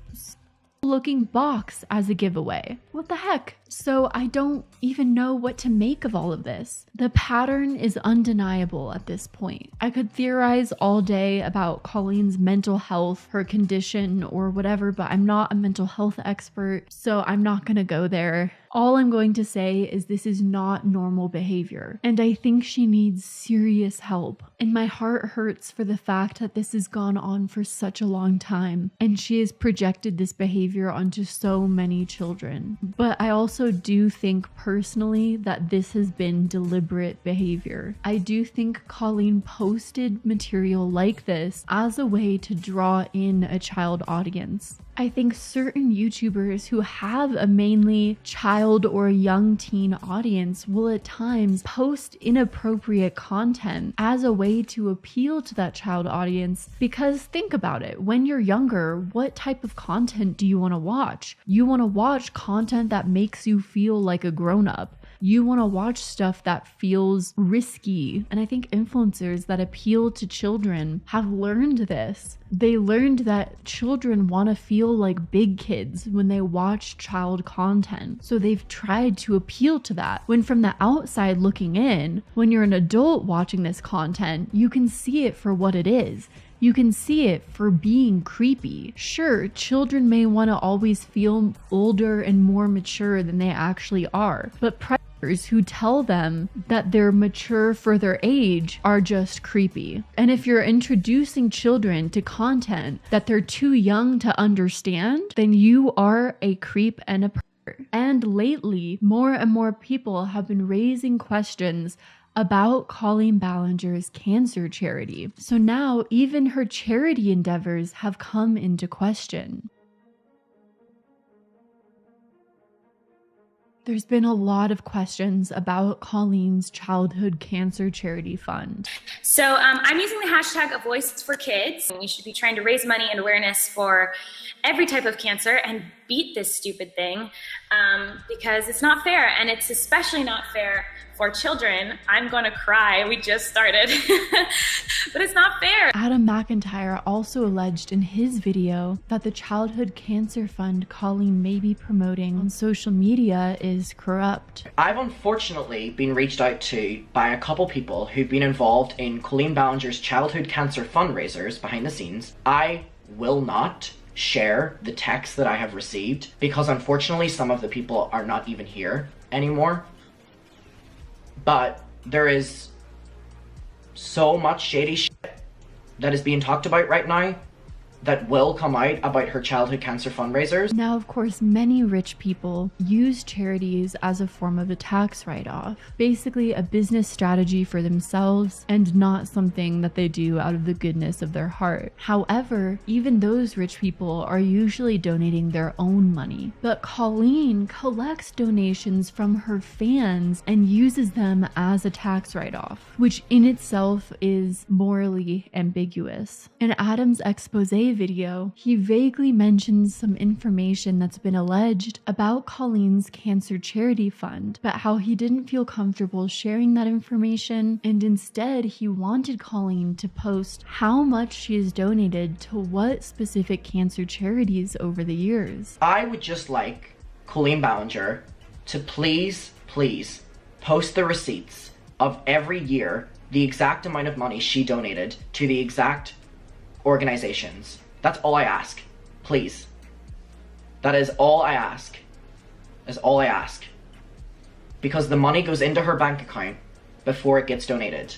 looking box as a giveaway. What the heck? So I don't even know what to make of all of this. The pattern is undeniable at this point. I could theorize all day about Colleen's mental health, her condition, or whatever, but I'm not a mental health expert, so I'm not gonna go there. All I'm going to say is this is not normal behavior, and I think she needs serious help. And my heart hurts for the fact that this has gone on for such a long time, and she has projected this behavior onto so many children. But I also do think personally that this has been deliberate behavior. I do think Colleen posted material like this as a way to draw in a child audience. I think certain YouTubers who have a mainly child or young teen audience will at times post inappropriate content as a way to appeal to that child audience, because think about it, when you're younger, what type of content do you want to watch? You want to watch content that makes you feel like a grown-up. You want to watch stuff that feels risky. And I think influencers that appeal to children have learned this. They learned that children want to feel like big kids when they watch child content. So they've tried to appeal to that. When from the outside looking in, when you're an adult watching this content, you can see it for what it is. You can see it for being creepy. Sure, children may want to always feel older and more mature than they actually are, but predators who tell them that they're mature for their age are just creepy. And if you're introducing children to content that they're too young to understand, then you are a creep and a pervert. And lately, more and more people have been raising questions about Colin Ballinger's cancer charity. So now even her charity endeavors have come into question. There's been a lot of questions about Colleen's childhood cancer charity fund. So I'm using the hashtag A Voice for Kids. We should be trying to raise money and awareness for every type of cancer and beat this stupid thing because it's not fair, and it's especially not fair for children. I'm gonna cry, we just started. But it's not fair. Adam McIntyre also alleged in his video that the childhood cancer fund Colleen may be promoting on social media is corrupt. I've unfortunately been reached out to by a couple people who've been involved in Colleen Ballinger's childhood cancer fundraisers behind the scenes. I will not share the text that I have received because unfortunately some of the people are not even here anymore. But there is so much shady shit that is being talked about right now that will come out about her childhood cancer fundraisers. Now, of course, many rich people use charities as a form of a tax write-off. Basically a business strategy for themselves and not something that they do out of the goodness of their heart. However, even those rich people are usually donating their own money. But Colleen collects donations from her fans and uses them as a tax write-off, which in itself is morally ambiguous. In Adam's expose video, he vaguely mentions some information that's been alleged about Colleen's cancer charity fund, but how he didn't feel comfortable sharing that information, and instead he wanted Colleen to post how much she has donated to what specific cancer charities over the years. I would just like Colleen Ballinger to please post the receipts of every year, the exact amount of money she donated to the exact organizations. That's all I ask. Please. That is all I ask. That's all I ask. Because the money goes into her bank account before it gets donated.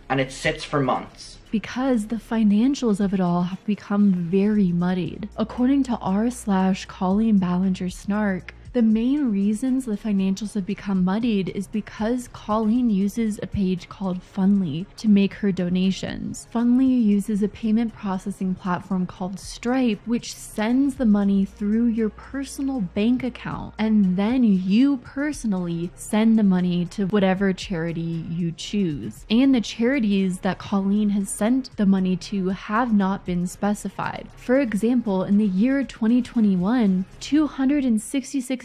And it sits for months. Because the financials of it all have become very muddied. According to r/Colin Ballinger Snark, the main reasons the financials have become muddied is because Colleen uses a page called Fundly to make her donations. Fundly uses a payment processing platform called Stripe, which sends the money through your personal bank account, and then you personally send the money to whatever charity you choose. And the charities that Colleen has sent the money to have not been specified. For example, in the year 2021, $266,350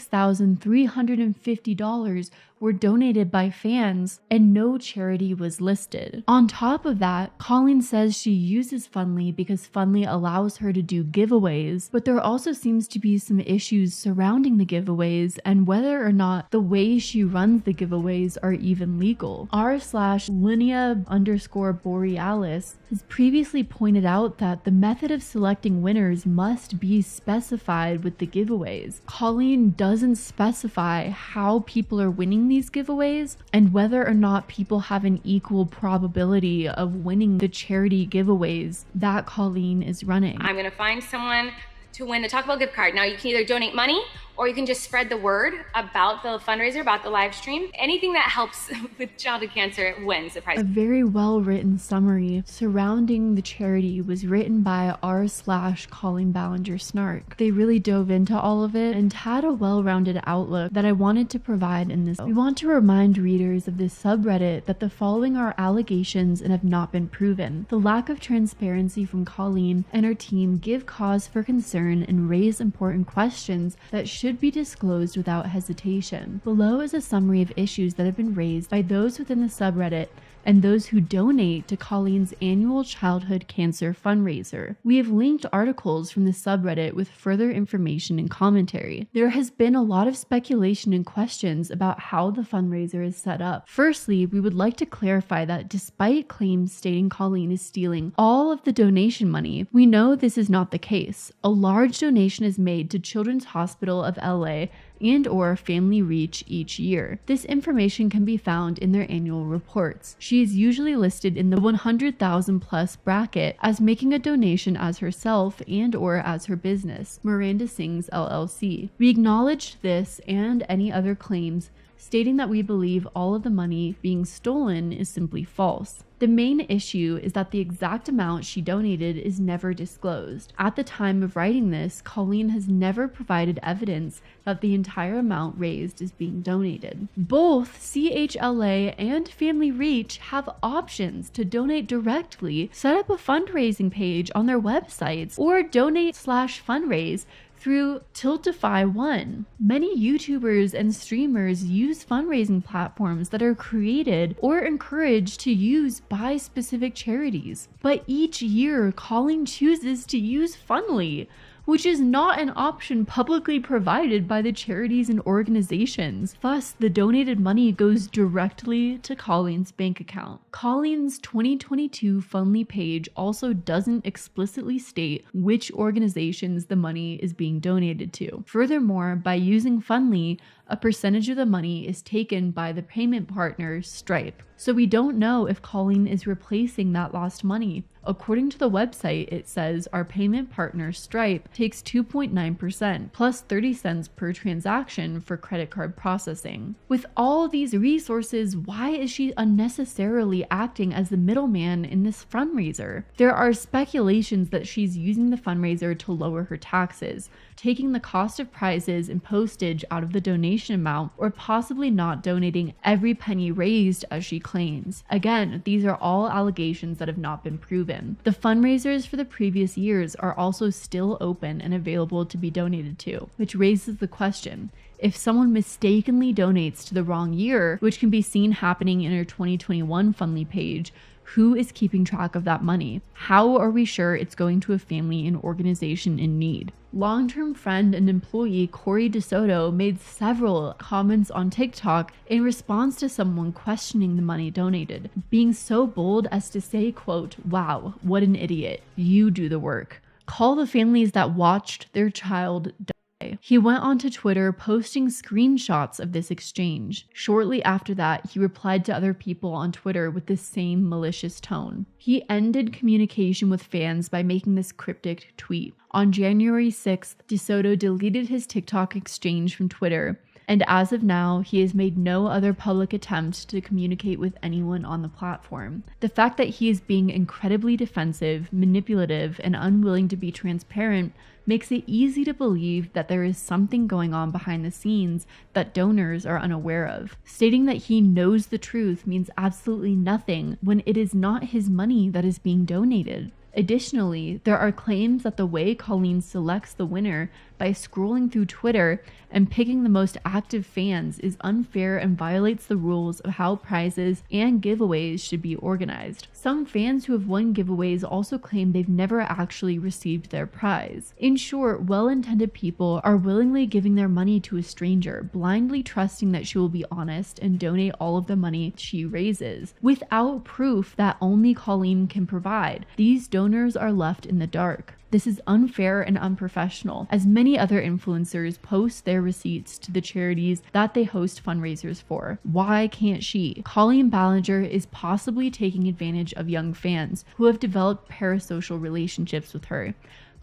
were donated by fans and no charity was listed. On top of that, Colleen says she uses Fundly because Fundly allows her to do giveaways, but there also seems to be some issues surrounding the giveaways and whether or not the way she runs the giveaways are even legal. r/Linea_Borealis has previously pointed out that the method of selecting winners must be specified with the giveaways. Colleen doesn't specify how people are winning these giveaways and whether or not people have an equal probability of winning the charity giveaways that Colleen is running. I'm gonna find someone to win the Taco Bell gift card. Now you can either donate money or you can just spread the word about the fundraiser, about the live stream. Anything that helps with childhood cancer wins the prize. A very well-written summary surrounding the charity was written by r/Colin Ballinger Snark. They really dove into all of it and had a well-rounded outlook that I wanted to provide in this. We want to remind readers of this subreddit that the following are allegations and have not been proven. The lack of transparency from Colleen and her team give cause for concern and raise important questions that should be disclosed without hesitation. Below is a summary of issues that have been raised by those within the subreddit and those who donate to Colleen's annual childhood cancer fundraiser. We have linked articles from the subreddit with further information and commentary. There has been a lot of speculation and questions about how the fundraiser is set up. Firstly, we would like to clarify that despite claims stating Colleen is stealing all of the donation money, we know this is not the case. A large donation is made to Children's Hospital of LA and/or Family Reach each year. This information can be found in their annual reports. She is usually listed in the 100,000 plus bracket as making a donation as herself and/or as her business, Miranda Sings LLC. We acknowledged this and any other claims stating that we believe all of the money being stolen is simply false. The main issue is that the exact amount she donated is never disclosed. At the time of writing this, Colleen has never provided evidence that the entire amount raised is being donated. Both CHLA and Family Reach have options to donate directly, set up a fundraising page on their websites, or donate/fundraise through Tiltify One. Many YouTubers and streamers use fundraising platforms that are created or encouraged to use by specific charities. But each year, Colleen chooses to use Fundly, which is not an option publicly provided by the charities and organizations. Thus, the donated money goes directly to Colleen's bank account. Colleen's 2022 Fundly page also doesn't explicitly state which organizations the money is being donated to. Furthermore, by using Fundly, a percentage of the money is taken by the payment partner, Stripe. So we don't know if Colleen is replacing that lost money. According to the website, it says our payment partner, Stripe, takes 2.9% plus 30 cents per transaction for credit card processing. With all these resources, why is she unnecessarily acting as the middleman in this fundraiser? There are speculations that she's using the fundraiser to lower her taxes, taking the cost of prizes and postage out of the donation amount, or possibly not donating every penny raised as she claims. Again, these are all allegations that have not been proven. The fundraisers for the previous years are also still open and available to be donated to, which raises the question: if someone mistakenly donates to the wrong year, which can be seen happening in her 2021 Fundly page, who is keeping track of that money? How are we sure it's going to a family and organization in need? Long-term friend and employee Corey DeSoto made several comments on TikTok in response to someone questioning the money donated, being so bold as to say, quote, "Wow, what an idiot. You do the work. Call the families that watched their child die." He went onto Twitter posting screenshots of this exchange. Shortly after that, he replied to other people on Twitter with the same malicious tone. He ended communication with fans by making this cryptic tweet. On January 6th, DeSoto deleted his TikTok exchange from Twitter, and as of now, he has made no other public attempt to communicate with anyone on the platform. The fact that he is being incredibly defensive, manipulative, and unwilling to be transparent makes it easy to believe that there is something going on behind the scenes that donors are unaware of. Stating that he knows the truth means absolutely nothing when it is not his money that is being donated. Additionally, there are claims that the way Colleen selects the winner by scrolling through Twitter and picking the most active fans is unfair and violates the rules of how prizes and giveaways should be organized. Some fans who have won giveaways also claim they've never actually received their prize. In short, well-intended people are willingly giving their money to a stranger, blindly trusting that she will be honest and donate all of the money she raises, without proof that only Colleen can provide. These donors are left in the dark. This is unfair and unprofessional, as many other influencers post their receipts to the charities that they host fundraisers for. Why can't she? Colin Ballinger is possibly taking advantage of young fans who have developed parasocial relationships with her.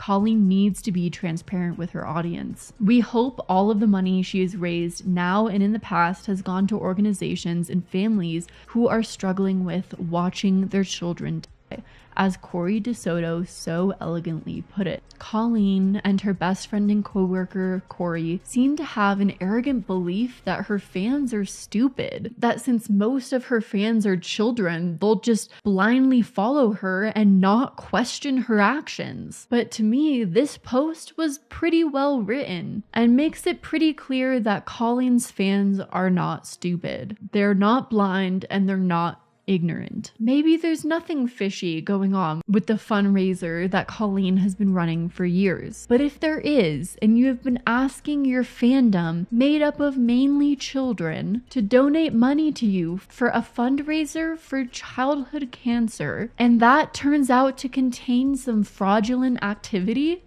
Colleen needs to be transparent with her audience. We hope all of the money she has raised now and in the past has gone to organizations and families who are struggling with watching their children die, as Corey DeSoto so elegantly put it. Colleen and her best friend and co-worker Corey seem to have an arrogant belief that her fans are stupid, that since most of her fans are children, they'll just blindly follow her and not question her actions. But to me, this post was pretty well written and makes it pretty clear that Colleen's fans are not stupid. They're not blind and they're not ignorant. Maybe there's nothing fishy going on with the fundraiser that Colleen has been running for years. But if there is, and you have been asking your fandom, made up of mainly children, to donate money to you for a fundraiser for childhood cancer, and that turns out to contain some fraudulent activity,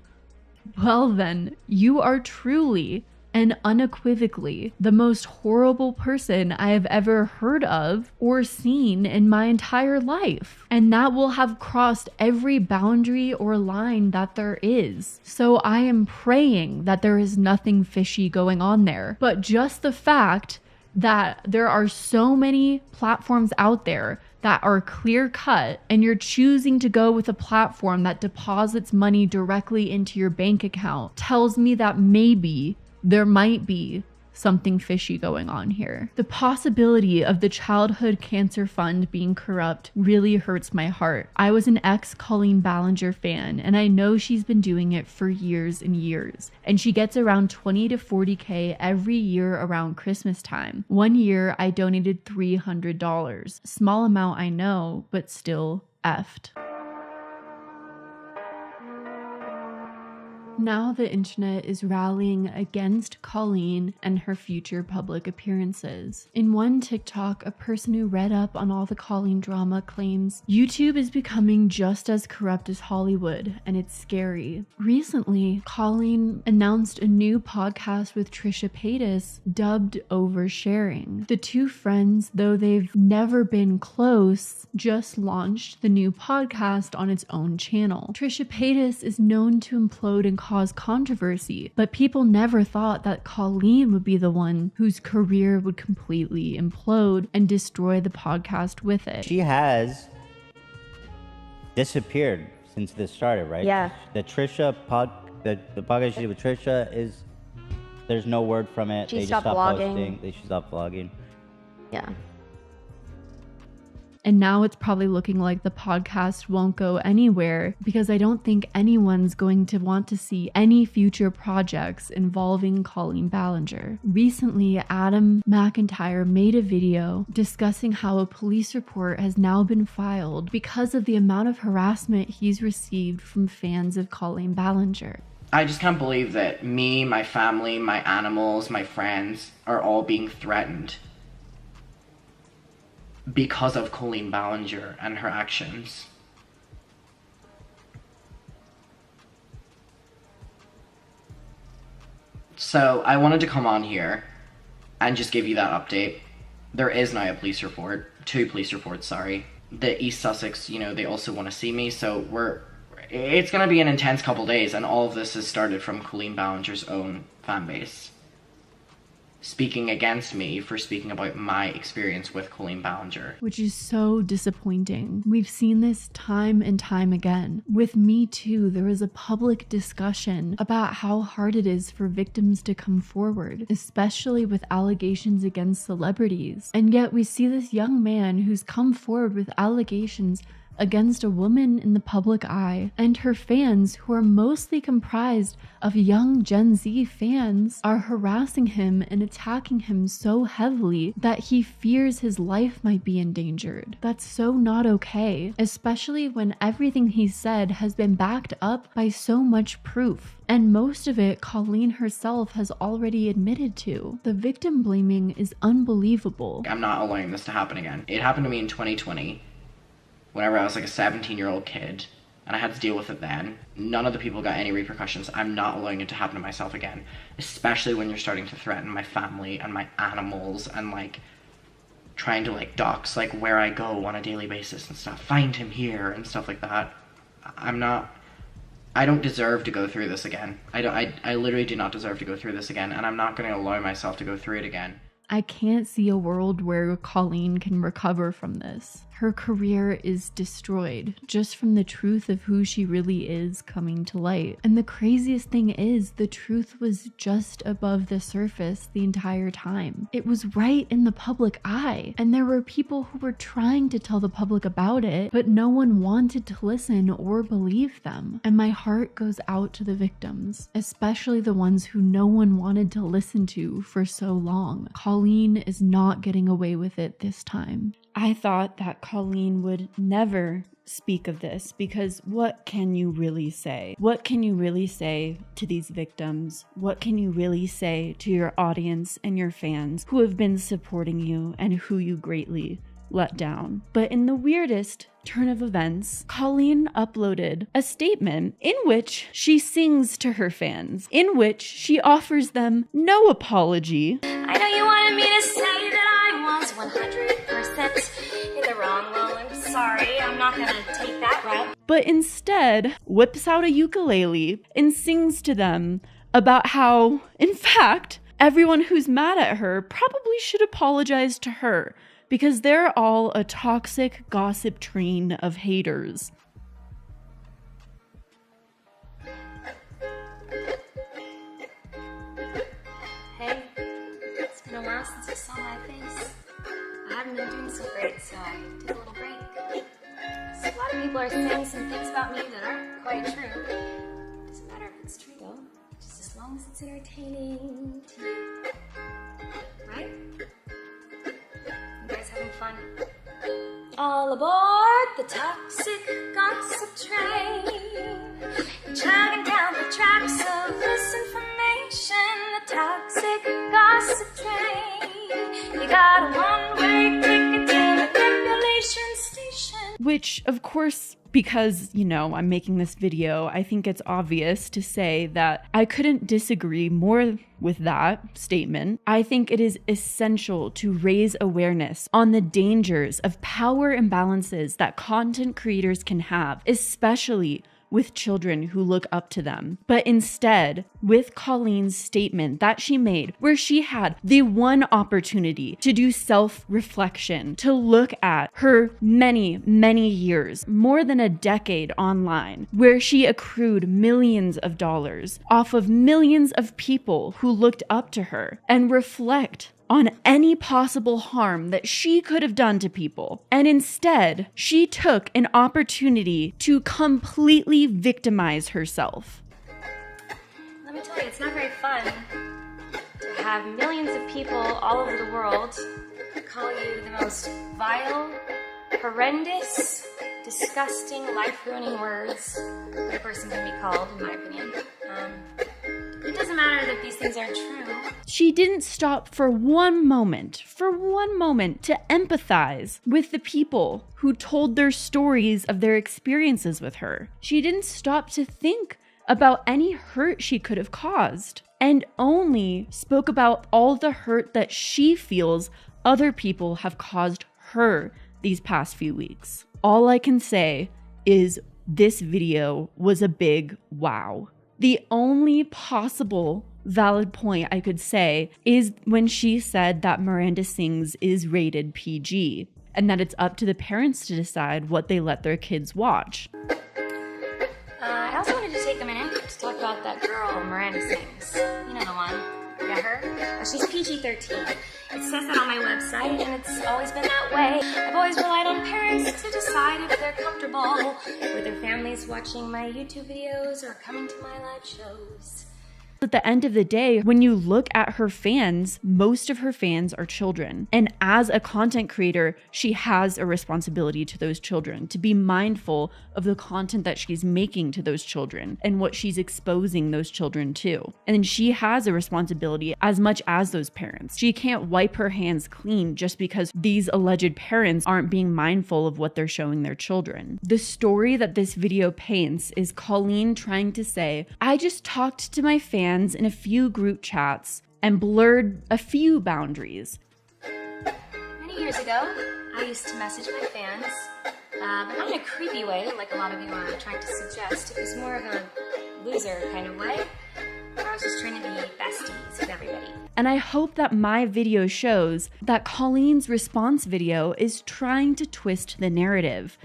well then, you are truly and unequivocally the most horrible person I have ever heard of or seen in my entire life. And that will have crossed every boundary or line that there is. So I am praying that there is nothing fishy going on there. But just the fact that there are so many platforms out there that are clear cut, and you're choosing to go with a platform that deposits money directly into your bank account, tells me that maybe there might be something fishy going on here. The possibility of the Childhood Cancer Fund being corrupt really hurts my heart. I was an ex-Colleen Ballinger fan, and I know she's been doing it for years and years. And she gets around 20 to 40K every year around Christmas time. One year, I donated $300. Small amount, I know, but still effed. Now the internet is rallying against Colleen and her future public appearances. In one TikTok, a person who read up on all the Colleen drama claims YouTube is becoming just as corrupt as Hollywood, and it's scary. Recently, Colleen announced a new podcast with Trisha Paytas dubbed Oversharing. The two friends, though they've never been close, just launched the new podcast on its own channel. Trisha Paytas is known to implode and cause controversy, but people never thought that Colleen would be the one whose career would completely implode and destroy the podcast with it. She has disappeared since this started, right? Yeah. The Trisha the podcast she did with Trisha is, there's no word from it. She they stopped just stopped vlogging. posting. She stopped vlogging. Yeah. And now it's probably looking like the podcast won't go anywhere because I don't think anyone's going to want to see any future projects involving Colin Ballinger. Recently, Adam McIntyre made a video discussing how a police report has now been filed because of the amount of harassment he's received from fans of Colin Ballinger. I just can't believe that me, my family, my animals, my friends are all being threatened because of Colleen Ballinger and her actions. So I wanted to come on here and just give you that update. There is now a police report, 2 police reports, sorry. The East Sussex, they also want to see me, so it's gonna be an intense couple days, and all of this has started from Colleen Ballinger's own fan base speaking against me for speaking about my experience with Colleen Ballinger. Which is so disappointing. We've seen this time and time again. With Me Too, there was a public discussion about how hard it is for victims to come forward, especially with allegations against celebrities. And yet we see this young man who's come forward with allegations against a woman in the public eye, and her fans, who are mostly comprised of young Gen Z fans, are harassing him and attacking him so heavily that he fears his life might be endangered. That's so not okay, especially when everything he said has been backed up by so much proof. And most of it, Colleen herself has already admitted to. The victim blaming is unbelievable. I'm not allowing this to happen again. It happened to me in 2020. Whenever I was like a 17-year-old kid, and I had to deal with it then. None of the people got any repercussions. I'm not allowing it to happen to myself again, especially when you're starting to threaten my family and my animals and trying to dox where I go on a daily basis and stuff. Find him here and stuff like that. I'm not I don't deserve to go through this again. I literally do not deserve to go through this again, and I'm not going to allow myself to go through it again. I can't see a world where Colleen can recover from this. Her career is destroyed just from the truth of who she really is coming to light. And the craziest thing is, the truth was just above the surface the entire time. It was right in the public eye. And there were people who were trying to tell the public about it, but no one wanted to listen or believe them. And my heart goes out to the victims, especially the ones who no one wanted to listen to for so long. Colleen is not getting away with it this time. I thought that Colleen would never speak of this, because what can you really say? What can you really say to these victims? What can you really say to your audience and your fans who have been supporting you and who you greatly let down? But in the weirdest turn of events, Colleen uploaded a statement in which she sings to her fans, in which she offers them no apology. I know you wanted me to say that I was 100% in the wrong. Well, I'm sorry. I'm not gonna take that route. But instead whips out a ukulele and sings to them about how, in fact, everyone who's mad at her probably should apologize to her, because they're all a toxic gossip train of haters. Hey, it's been a while since you saw my face. I haven't been doing so great, so I took a little break. So a lot of people are saying some things about me that aren't quite true. Doesn't matter if it's true though, just as long as it's entertaining to you. Right? You guys having fun? All aboard the toxic gossip train, chugging down the tracks of misinformation. The toxic gossip train, you got a one-way ticket to the manipulation station. Which, of course, because, you know, I'm making this video, I think it's obvious to say that I couldn't disagree more with that statement. I think it is essential to raise awareness on the dangers of power imbalances that content creators can have, especially with children who look up to them. But instead, with Colleen's statement that she made, where she had the one opportunity to do self-reflection, to look at her many, many years, more than a decade online, where she accrued millions of dollars off of millions of people who looked up to her, and reflect on any possible harm that she could have done to people. And instead, she took an opportunity to completely victimize herself. Let me tell you, it's not very fun to have millions of people all over the world call you the most vile, horrendous, disgusting, life-ruining words that a person can be called, in my opinion. It doesn't matter that these things aren't true. She didn't stop for one moment to empathize with the people who told their stories of their experiences with her. She didn't stop to think about any hurt she could have caused, and only spoke about all the hurt that she feels other people have caused her these past few weeks. All I can say is this video was a big wow. The only possible valid point I could say is when she said that Miranda Sings is rated PG, and that it's up to the parents to decide what they let their kids watch. I also wanted to take a minute to talk about that girl, Miranda Sings. You know the one. Yeah, her? She's PG-13. It says that on my website, and it's always been that way. I've always relied on parents to decide if they're comfortable with their families watching my YouTube videos or coming to my live shows. At the end of the day, when you look at her fans, most of her fans are children. And as a content creator, she has a responsibility to those children, to be mindful of the content that she's making to those children and what she's exposing those children to. And then she has a responsibility as much as those parents. She can't wipe her hands clean just because these alleged parents aren't being mindful of what they're showing their children. The story that this video paints is Colleen trying to say, I just talked to my fans in a few group chats and blurred a few boundaries. Many years ago, I used to message my fans, but not in a creepy way like a lot of you are trying to suggest. It was more of a loser kind of way. I was just trying to be besties with everybody. And I hope that my video shows that Colleen's response video is trying to twist the narrative.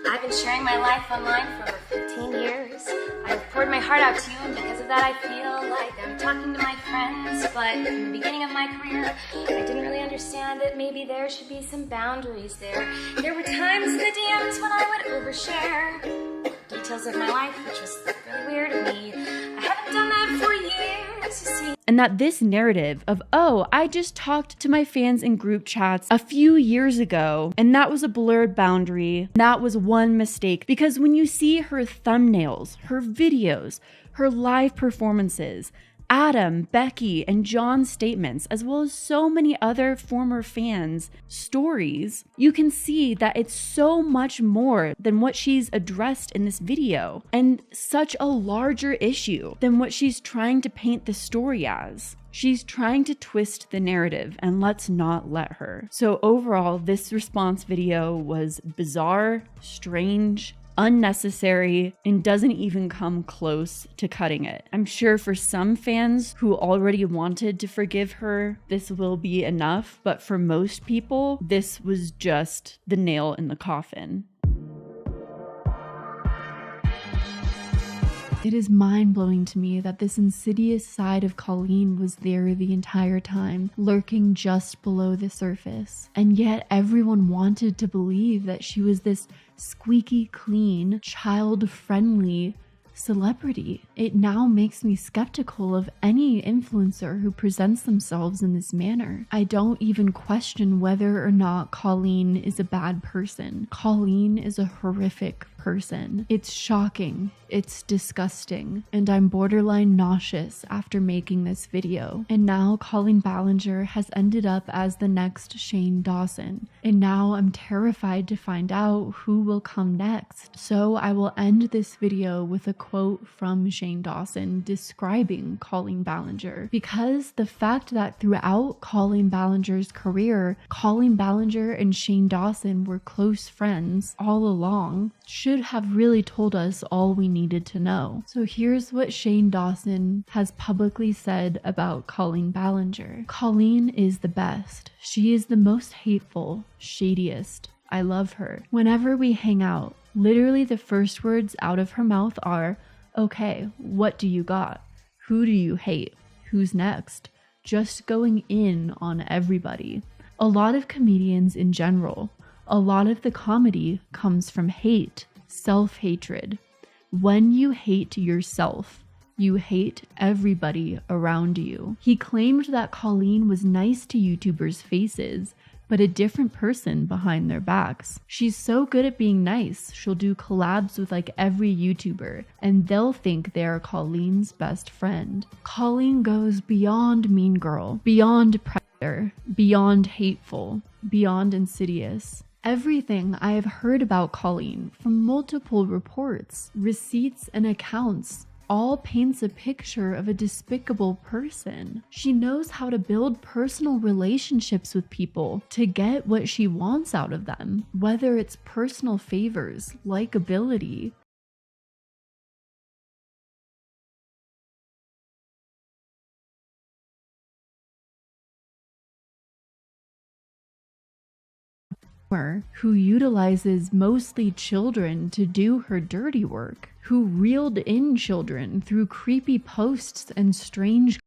I've been sharing my life online for over 15 years. I've poured my heart out to you, and because of that I feel like I'm talking to my friends. But in the beginning of my career, I didn't really understand that maybe there should be some boundaries there. There were times in the DMs when I would overshare details of my life, which was really weird of me. I haven't done that for years, you see. And that this narrative of, oh, I just talked to my fans in group chats a few years ago, and that was a blurred boundary. That was one mistake. Because when you see her thumbnails, her videos, her live performances, Adam, Becky, and John's statements, as well as so many other former fans' stories, you can see that it's so much more than what she's addressed in this video, and such a larger issue than what she's trying to paint the story as. She's trying to twist the narrative, and let's not let her. So overall, this response video was bizarre, strange, unnecessary, and doesn't even come close to cutting it. I'm sure for some fans who already wanted to forgive her, this will be enough, but for most people, this was just the nail in the coffin. It is mind-blowing to me that this insidious side of Colleen was there the entire time, lurking just below the surface. And yet everyone wanted to believe that she was this squeaky clean, child-friendly celebrity. It now makes me skeptical of any influencer who presents themselves in this manner. I don't even question whether or not Colleen is a bad person. Colleen is a horrific person. It's shocking. It's disgusting. And I'm borderline nauseous after making this video. And now Colin Ballinger has ended up as the next Shane Dawson. And now I'm terrified to find out who will come next. So I will end this video with a quote from Shane Dawson describing Colin Ballinger. Because the fact that throughout Colin Ballinger's career, Colin Ballinger and Shane Dawson were close friends all along should have really told us all we needed to know. So here's what Shane Dawson has publicly said about Colin Ballinger. Colleen is the best. She is the most hateful, shadiest. I love her. Whenever we hang out, literally the first words out of her mouth are, okay, what do you got? Who do you hate? Who's next? Just going in on everybody. A lot of comedians in general, a lot of the comedy comes from hate, self-hatred. When you hate yourself, you hate everybody around you. He claimed that Colleen was nice to YouTubers' faces, but a different person behind their backs. She's so good at being nice, she'll do collabs with like every YouTuber, and they'll think they're Colleen's best friend. Colleen goes beyond mean girl, beyond predator, beyond hateful, beyond insidious. Everything I have heard about Colleen from multiple reports, receipts, and accounts all paints a picture of a despicable person. She knows how to build personal relationships with people to get what she wants out of them, whether it's personal favors, likability, who utilizes mostly children to do her dirty work, who reeled in children through creepy posts and strange